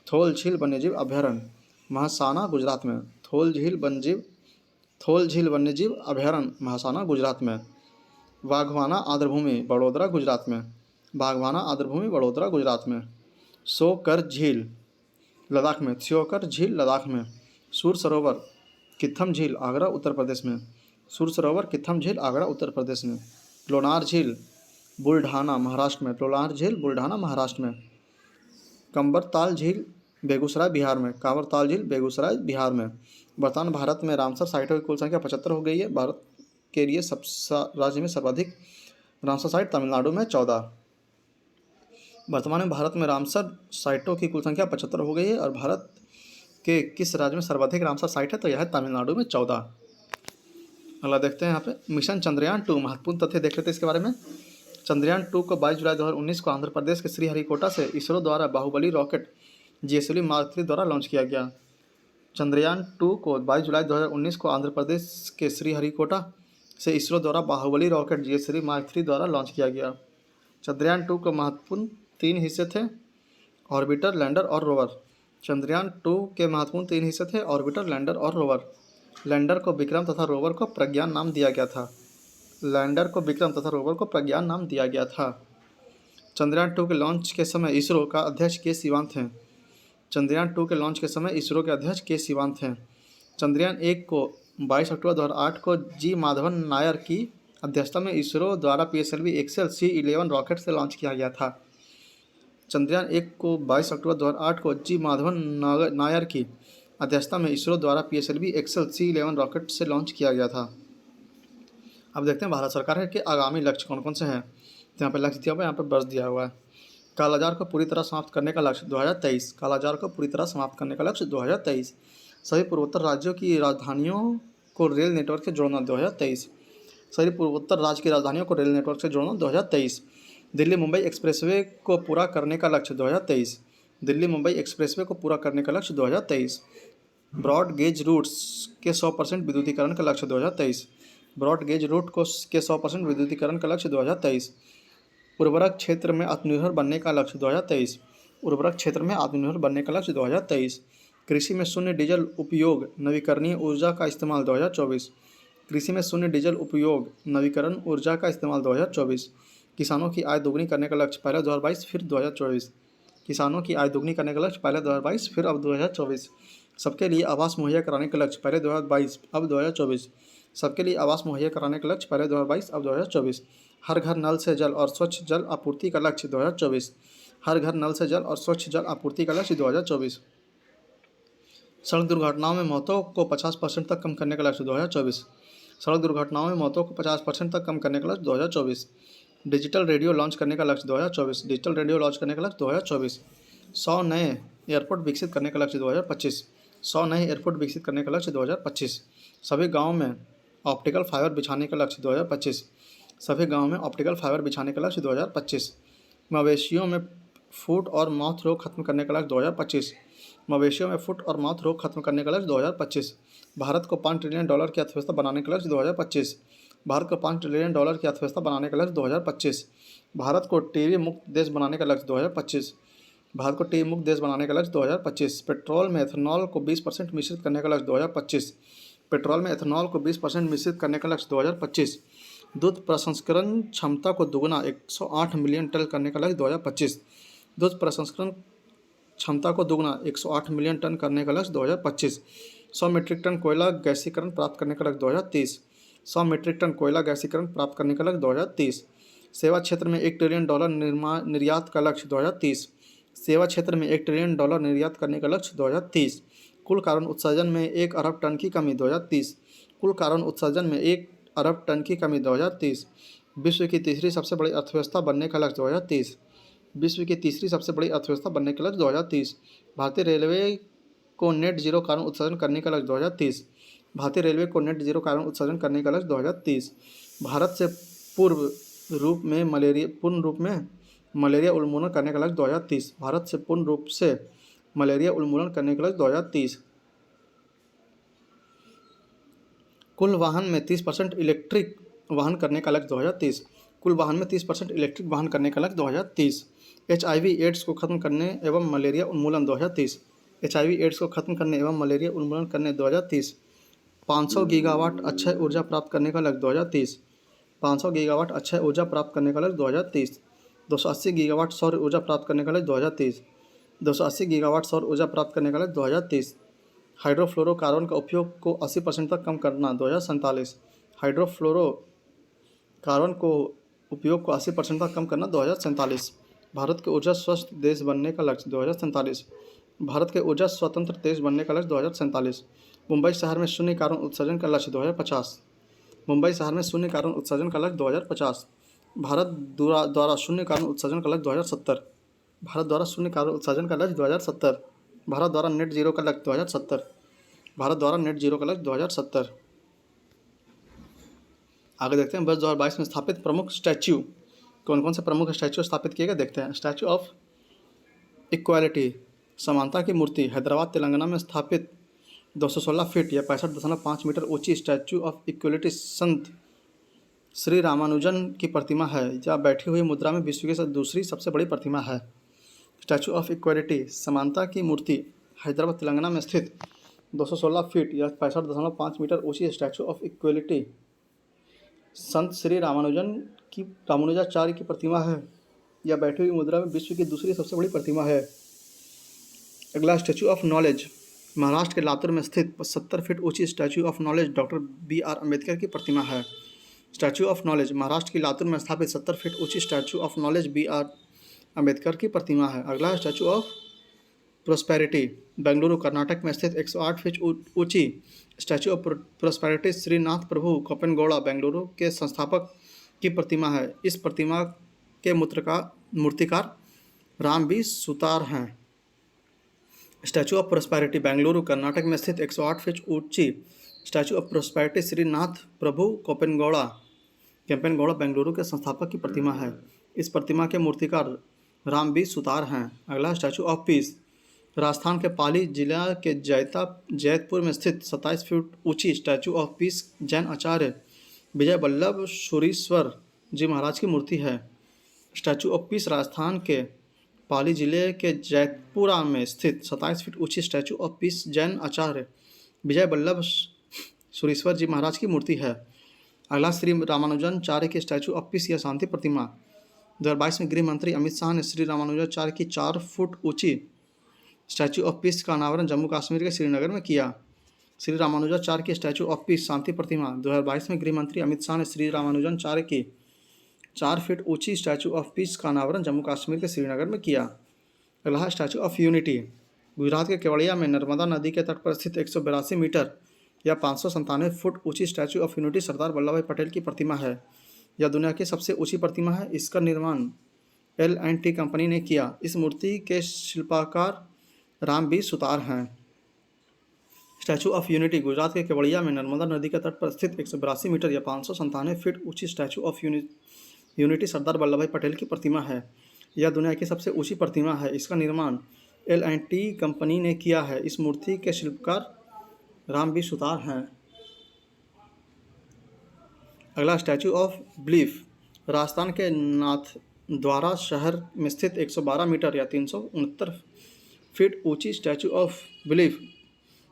थोल झील वन्यजीव अभयारण्य महासाना गुजरात में, थोल झील वन्यजीव अभयारण्य महासाना गुजरात में। वाघवाना आर्द्रभूमि बड़ोदरा गुजरात में, बागवाना आर्द्रभूमि बड़ोदरा गुजरात में। सोकर झील लद्दाख में, स्योकर झील लद्दाख में। सूर सरोवर कित्थम झील आगरा उत्तर प्रदेश में, सूर सरोवर कित्थम झील आगरा उत्तर प्रदेश में। लोनार झील बुल्ढाना महाराष्ट्र में, लोनार झील बुल्ढाना महाराष्ट्र में। कंबरताल झील बेगूसराय बिहार में, कांवरताल झील बेगूसराय बिहार में। वर्तमान भारत में रामसर साइटों की कुल संख्या 75 हो गई है। भारत के लिए राज्य में सर्वाधिक रामसर साइट तमिलनाडु में 14। वर्तमान में भारत में रामसर साइटों की कुल संख्या 75 हो गई है और भारत के किस राज्य में सर्वाधिक रामसर साइट है तो यह है तमिलनाडु में 14। अगला देखते हैं यहाँ पे मिशन चंद्रयान 2 महत्वपूर्ण तथ्य देख लेते हैं इसके बारे में। चंद्रयान 2 को 22 जुलाई 2019 को आंध्र प्रदेश के श्रीहरिकोटा से इसरो द्वारा बाहुबली रॉकेट GSLV Mark 3 द्वारा लॉन्च किया गया। चंद्रयान 2 को 22 जुलाई 2019 को आंध्र प्रदेश के श्रीहरिकोटा से इसरो द्वारा बाहुबली रॉकेट GSLV Mark 3 द्वारा लॉन्च किया गया। चंद्रयान 2 के महत्वपूर्ण 3 हिस्से थे, ऑर्बिटर, लैंडर और रोवर। चंद्रयान 2 के महत्वपूर्ण 3 हिस्से थे, ऑर्बिटर, लैंडर और रोवर। लैंडर को विक्रम तथा रोवर को प्रज्ञान नाम दिया गया था, लैंडर को विक्रम तथा रोवर को प्रज्ञान नाम दिया गया था। चंद्रयान 2 के लॉन्च के समय इसरो का अध्यक्ष के सिवान थे, चंद्रयान 2 के लॉन्च के समय इसरो के अध्यक्ष के सिवान थे। चंद्रयान 1 को 22 अक्टूबर 2008 को जी माधवन नायर की अध्यक्षता में इसरो द्वारा PSLV एक्सेल C11 रॉकेट से लॉन्च किया गया था। चंद्रयान 1 को 22 अक्टूबर 2008 को जी माधवन नायर की अध्यक्षता में इसरो द्वारा PSLV एक्सेल C11 रॉकेट से लॉन्च किया गया था। अब देखते हैं भारत सरकार के आगामी लक्ष्य कौन कौन से हैं। तो यहाँ पर लक्ष्य दिया हुआ है, यहाँ पर वर्ष दिया हुआ है। कालाजार को पूरी तरह समाप्त करने का लक्ष्य 2023, कालाजार को पूरी तरह समाप्त करने का लक्ष्य 2023। सभी पूर्वोत्तर राज्यों की राजधानियों को रेल नेटवर्क से जोड़ना 2023, सभी पूर्वोत्तर राज्य की राजधानियों को रेल नेटवर्क से जोड़ना 2023। दिल्ली मुंबई एक्सप्रेसवे को पूरा करने का लक्ष्य 2023, दिल्ली मुंबई एक्सप्रेसवे को पूरा करने का लक्ष्य 2023। ब्रॉड गेज रूट्स के 100% विद्युतीकरण का लक्ष्य 2023, ब्रॉड गेज रूट के 100% विद्युतीकरण का लक्ष्य 2023। उर्वरक क्षेत्र में आत्मनिर्भर बनने का लक्ष्य 2023, उर्वरक क्षेत्र में आत्मनिर्भर बनने का लक्ष्य 2023। कृषि में शून्य डीजल उपयोग नवीकरणीय ऊर्जा का इस्तेमाल 2024, कृषि में शून्य डीजल उपयोग नवीकरण ऊर्जा का इस्तेमाल 2024। किसानों की आय दोगुनी करने का लक्ष्य पहले 2022 फिर 2024, किसानों की आय दोगुनी करने का लक्ष्य पहले 2022 फिर अब 2024। सबके लिए आवास मुहैया कराने का लक्ष्य पहले 2022 अब 2024, सबके लिए आवास मुहैया कराने का लक्ष्य पहले 2022 अब 2024। हर घर नल से जल और स्वच्छ जल आपूर्ति का लक्ष्य 2024, हर घर नल से जल और स्वच्छ जल आपूर्ति का लक्ष्य 2024। सड़क दुर्घटनाओं में मौतों को 50% तक कम करने का लक्ष्य 2024, सड़क दुर्घटनाओं में मौतों को 50% तक कम करने का लक्ष्य 2024। डिजिटल रेडियो लॉन्च करने का लक्ष्य 2024, डिजिटल रेडियो लॉन्च करने का लक्ष्य 2024। 100 नए एयरपोर्ट विकसित करने का लक्ष्य 2025, 100 नए एयरपोर्ट विकसित करने का लक्ष्य 2025। सभी गाँवों में ऑप्टिकल फाइबर बिछाने का लक्ष्य 2025। सभी गाँव में ऑप्टिकल फाइबर बिछाने का लक्ष्य 2025। मवेशियों में फुट और माउथ रोग खत्म करने का लक्ष्य 2025। मवेशियों में फुट और माउथ रोग खत्म करने का लक्ष्य 2025। भारत को $5 ट्रिलियन की अर्थव्यवस्था बनाने का लक्ष्य 2025। भारत को $5 ट्रिलियन की अर्थव्यवस्था बनाने का लक्ष्य 2025। भारत को टीबी मुक्त देश बनाने का लक्ष्य 2025। भारत को टीबी मुक्त देश बनाने का लक्ष्य 2025। पेट्रोल में एथेनॉल को 20% मिश्रित करने का लक्ष्य 2025। पेट्रोल में एथेनॉल को 20% मिश्रित करने का लक्ष्य 2025। दूध प्रसंस्करण क्षमता को दुगुना 108 मिलियन टन करने का लक्ष्य 2025। दूध प्रसंस्करण क्षमता को दुगुना 108 मिलियन टन करने का लक्ष्य 2025। 100 मीट्रिक टन कोयला गैसीकरण प्राप्त करने का लक्ष्य 2030। 100 मीट्रिक टन कोयला गैसीकरण प्राप्त करने का लक्ष्य 2030। सेवा क्षेत्र में $1 ट्रिलियन निर्यात का लक्ष्य 2030। सेवा क्षेत्र में $1 ट्रिलियन निर्यात करने का लक्ष्य 2030। कुल कार्बन उत्सर्जन में 1 अरब टन की कमी 2030। कुल कार्बन उत्सर्जन में 1 अरब टन की कमी 2030। विश्व की तीसरी सबसे बड़ी अर्थव्यवस्था बनने का लक्ष्य 2030। विश्व की तीसरी सबसे बड़ी अर्थव्यवस्था बनने का लक्ष्य 2030। भारतीय रेलवे को नेट जीरो कार्बन उत्सर्जन करने का लक्ष्य 2030। भारतीय रेलवे को नेट जीरो कार्बन उत्सर्जन करने का लक्ष्य 2030। भारत से पूर्ण रूप में मलेरिया उन्मूलन करने का लक्ष्य 2030। भारत से पूर्ण रूप से मलेरिया उन्मूलन करने का लक्ष्य 2030। कुल वाहन में 30% इलेक्ट्रिक वाहन करने का लक्ष्य 2030। कुल वाहन में 30% इलेक्ट्रिक वाहन करने का लक्ष्य 2030। HIV एड्स को खत्म करने एवं मलेरिया उन्मूलन 2030। HIV एड्स को खत्म करने एवं मलेरिया उन्मूलन करने 2030। 500 गीगावाट अक्षय ऊर्जा प्राप्त करने का लक्ष्य 2030। 500 गीगावाट अक्षय ऊर्जा प्राप्त करने का लक्ष्य 2030। 280 गीगावाट सौर ऊर्जा प्राप्त करने का लक्ष्य 2030। 280 गीगावाट सौर ऊर्जा प्राप्त करने का लक्ष्य 2030। हाइड्रोफ्लोरोकार्बन का उपयोग को 80% तक कम करना 2047। हाइड्रोफ्लोरोकार्बन को उपयोग को 80% तक कम करना 2047। भारत के ऊर्जा स्वस्थ देश बनने का लक्ष्य 2047। भारत के ऊर्जा स्वतंत्र देश बनने का लक्ष्य 2047। मुंबई शहर में शून्य कार्बन उत्सर्जन का लक्ष्य 2050। मुंबई शहर में शून्य कार्बन उत्सर्जन का लक्ष्य 2050। भारत द्वारा शून्य कार्बन उत्सर्जन का लक्ष्य 2070। भारत द्वारा शून्य कार्बन उत्सर्जन का लक्ष्य 2070। भारत द्वारा नेट जीरो का लक्ष्य 2070। भारत द्वारा नेट जीरो का लक्ष्य 2070। आगे देखते हैं वर्ष 2022 में स्थापित प्रमुख स्टैच्यू। कौन कौन से प्रमुख स्टैच्यू स्थापित किए गए देखते हैं। स्टैच्यू ऑफ इक्वालिटी, समानता की मूर्ति, हैदराबाद तेलंगाना में स्थापित 216 फीट या 65.5 मीटर ऊंची स्टैच्यू ऑफ इक्वलिटी संत श्री रामानुजन की प्रतिमा है। यह बैठी हुई मुद्रा में विश्व की दूसरी सबसे बड़ी प्रतिमा है। स्टैच्यू ऑफ इक्वलिटी, समानता की मूर्ति, हैदराबाद तेलंगाना में स्थित 216 फीट या 65.5 मीटर ऊंची स्टैच्यू ऑफ इक्वलिटी संत श्री रामानुजाचार्य की प्रतिमा है। यह बैठी हुई मुद्रा में विश्व की दूसरी सबसे बड़ी प्रतिमा है। अगला स्टैच्यू ऑफ नॉलेज, महाराष्ट्र के लातूर में स्थित 70 फीट ऊंची statue of knowledge doctor BR Ambedkar की प्रतिमा है। स्टैच्यू ऑफ नॉलेज, महाराष्ट्र की लातूर में स्थापित 70 फीट ऊंची statue of knowledge BR Ambedkar की प्रतिमा है। अगला statue of prosperity, Bengaluru Karnataka में स्थित 108 फीट ऊंची स्टैच्यू ऑफ प्रोस्पेरिटी श्रीनाथ प्रभु कोपेनगौड़ा बेंगलुरु के संस्थापक की प्रतिमा है। इस प्रतिमा के मूर्तिकार राम बी सुतार हैं। Statue of prosperity, Bengaluru Karnataka में स्थित 108 फीट ऊंची स्टैच्यू ऑफ प्रोस्पेरिटी श्रीनाथ प्रभु केम्पेनगौड़ा बेंगलुरु के संस्थापक की प्रतिमा है। इस प्रतिमा के मूर्तिकार राम बी सुतार हैं। अगला स्टैच्यू ऑफ पीस, राजस्थान के पाली जिला के जैतपुर में स्थित 27 फीट ऊंची स्टैच्यू ऑफ पीस जैन आचार्य विजय वल्लभ सुरीश्वर जी महाराज की मूर्ति है। स्टैच्यू ऑफ पीस, राजस्थान के पाली जिले के जैतपुरा में स्थित 27 फीट ऊंची स्टैच्यू ऑफ पीस जैन आचार्य विजय वल्लभ सुरीश्वर जी महाराज की मूर्ति है। अगला श्री रामानुजाचार्य की स्टैच्यू ऑफ पीस या शांति प्रतिमा। 2022 में गृह मंत्री अमित शाह ने श्री रामानुजाचार्य की 4 फुट ऊंची स्टैच्यू ऑफ पीस का अनावरण जम्मू कश्मीर के श्रीनगर में किया। श्री रामानुजाचार्य की स्टैच्यू ऑफ पीस शांति प्रतिमा 2022 में गृह मंत्री अमित शाह ने श्री रामानुजाचार्य की 4 फीट ऊंची स्टैच्यू ऑफ पीस का अनावरण जम्मू कश्मीर के श्रीनगर में किया। अगला स्टैच्यू ऑफ यूनिटी, गुजरात के केवड़िया में नर्मदा नदी के तट पर स्थित 182 मीटर या 597 फुट ऊंची statue of unity Sardar Vallabh भाई पटेल की प्रतिमा है। यह दुनिया की सबसे ऊंची प्रतिमा है। इसका निर्माण L&T कंपनी ने किया। इस मूर्ति के शिल्पकार राम बी सुतार हैं। स्टैचू ऑफ यूनिटी गुजरात के केवड़िया में नर्मदा नदी के तट पर स्थित 182 मीटर या 597 फीट ऊंची statue of unity Sardar Vallabh भाई पटेल की प्रतिमा है। यह दुनिया की सबसे ऊंची प्रतिमा है। इसका निर्माण L&T कंपनी ने किया है। इस मूर्ति के शिल्पकार राम बी सुतार हैं। अगला स्टैचू ऑफ बिलीफ राजस्थान के नाथद्वारा शहर में स्थित 112 मीटर या 369 फीट ऊंची स्टैचू ऑफ बिलीफ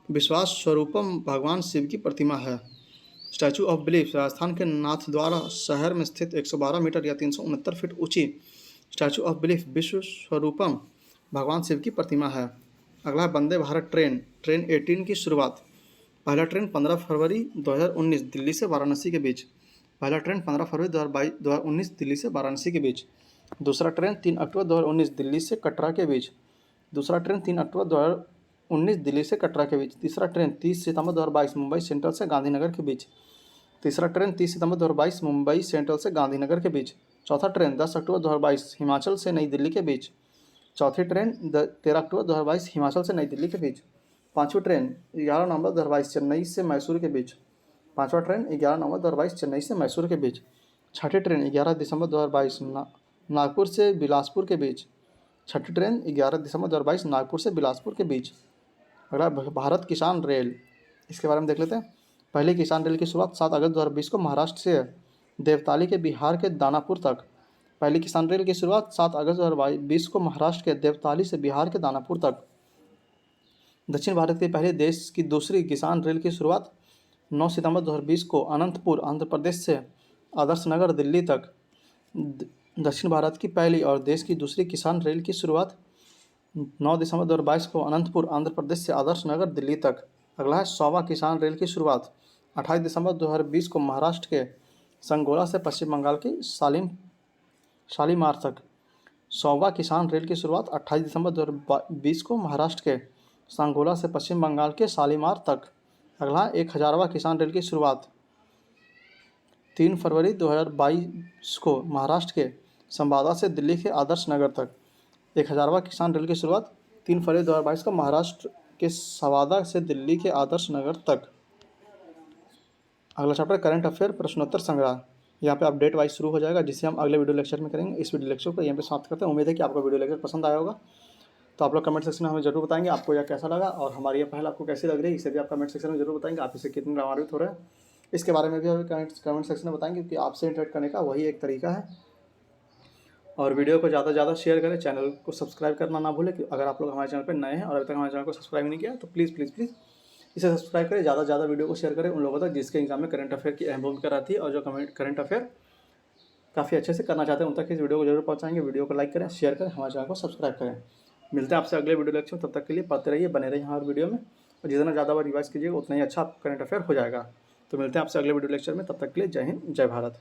विश्वास स्वरूपम भगवान शिव की प्रतिमा है। स्टैचू ऑफ बिलीफ राजस्थान के नाथद्वारा शहर में स्थित 112 मीटर या 369 फीट ऊंची स्टैचू ऑफ बिलीफ विश्व स्वरूपम भगवान शिव की प्रतिमा है। अगला है वंदे भारत ट्रेन 18 की शुरुआत। पहला ट्रेन 15 फरवरी 2019 दिल्ली से वाराणसी के बीच। पहला ट्रेन 15 फरवरी 2019 दिल्ली से वाराणसी के बीच। दूसरा ट्रेन 3 अक्टूबर 2019 दिल्ली से कटरा के बीच। दूसरा ट्रेन 3 अक्टूबर 2019 दिल्ली से कटरा के बीच। तीसरा ट्रेन 30 सितंबर 2022 मुंबई सेंट्रल से गांधीनगर के बीच। तीसरा ट्रेन 30 सितंबर 2022 मुंबई सेंट्रल से गांधीनगर के बीच। चौथा ट्रेन 10 अक्टूबर 2022 हिमाचल से नई दिल्ली के बीच। चौथी ट्रेन 13 अक्टूबर 2022 हिमाचल से नई दिल्ली के बीच। पाँचवीं ट्रेन 11 नवंबर 2022 चेन्नई से मैसूर के बीच। पाँचवा ट्रेन 11 नवंबर 2022 चेन्नई से मैसूर के बीच। छठी ट्रेन 11 दिसंबर 2022 नागपुर से बिलासपुर के बीच। छठी ट्रेन 11 दिसंबर 2022 नागपुर से बिलासपुर के बीच। अगला भारत किसान रेल, इसके बारे में देख लेते हैं। पहली किसान रेल की शुरुआत 7 अगस्त 2020 को महाराष्ट्र से देवताली के बिहार के दानापुर तक। पहली किसान रेल की शुरुआत 7 अगस्त 2020 को महाराष्ट्र के देवताली से बिहार के दानापुर तक। दक्षिण भारत की पहली देश की दूसरी किसान रेल की शुरुआत 9 सितंबर 2020 को अनंतपुर आंध्र प्रदेश से आदर्श नगर दिल्ली तक। दक्षिण भारत की पहली और देश की दूसरी किसान रेल की शुरुआत 9 दिसंबर 2022 को अनंतपुर आंध्र प्रदेश से आदर्श नगर दिल्ली तक। अगला है 100वां किसान रेल की शुरुआत 28 दिसंबर 2020 को महाराष्ट्र के संगोला से पश्चिम बंगाल की शालीमार तक। 100वां किसान रेल की शुरुआत 28 दिसंबर 2020 को महाराष्ट्र के संगोला से पश्चिम बंगाल के शालीमार तक। अगला 1000वां किसान रेल की शुरुआत 3 फरवरी 2022 को महाराष्ट्र के संवादा से दिल्ली के आदर्श नगर तक। 1000वां किसान रेल की शुरुआत 3 फरवरी 2022 को महाराष्ट्र के संवादा से दिल्ली के आदर्श नगर तक। अगला चैप्टर करंट अफेयर प्रश्नोत्तर संग्रह। यहाँ पे अपडेट वाइज शुरू हो जाएगा, जिसे हम अगले वीडियो लेक्चर में करेंगे। इस वीडियो लेक्चर को यहाँ पे समाप्त करते हैं। उम्मीद है कि आपको वीडियो लेक्चर पसंद आया होगा। तो आप लोग कमेंट सेक्शन में हमें जरूर बताएंगे आपको यह कैसा लगा, और हमारी यह पहल आपको कैसी लग रही है, इसे भी आप कमेंट सेक्शन में जरूर बताएंगे। आप इसे कितने प्रभावित हो रहे हैं इसके बारे में भी हमें कमेंट सेक्शन में बताएंगे, क्योंकि आपसे इंटरेक्ट करने का वही एक तरीका है। और वीडियो को ज़्यादा से ज़्यादा शेयर करें, चैनल को सब्सक्राइब करना ना भूलें। अगर आप लोग हमारे चैनल पर नए हैं और अभी तक हमारे चैनल को सब्सक्राइब नहीं किया तो प्लीज़ इसे सब्सक्राइब करें। ज़्यादा से ज़्यादा वीडियो को शेयर करें उन लोगों तक जिसके एग्जाम में करंट अफेयर की अहम भूमिका रहती है, और जो करंट अफेयर काफ़ी अच्छे से करना चाहते हैं उन तक इस वीडियो को जरूर पहुँचाएंगे। वीडियो को लाइक करें, शेयर करें, हमारे चैनल को सब्सक्राइब करें। मिलते हैं आपसे अगले वीडियो लेक्चर। तब तक के लिए पढ़ते रहिए, बने रहिए हमारे वीडियो में, और जितना ज़्यादा बार रिवाइज कीजिएगा उतना ही अच्छा करंट अफेयर हो जाएगा। तो मिलते हैं आपसे अगले वीडियो लेक्चर में। तब तक के लिए जय हिंद, जय भारत।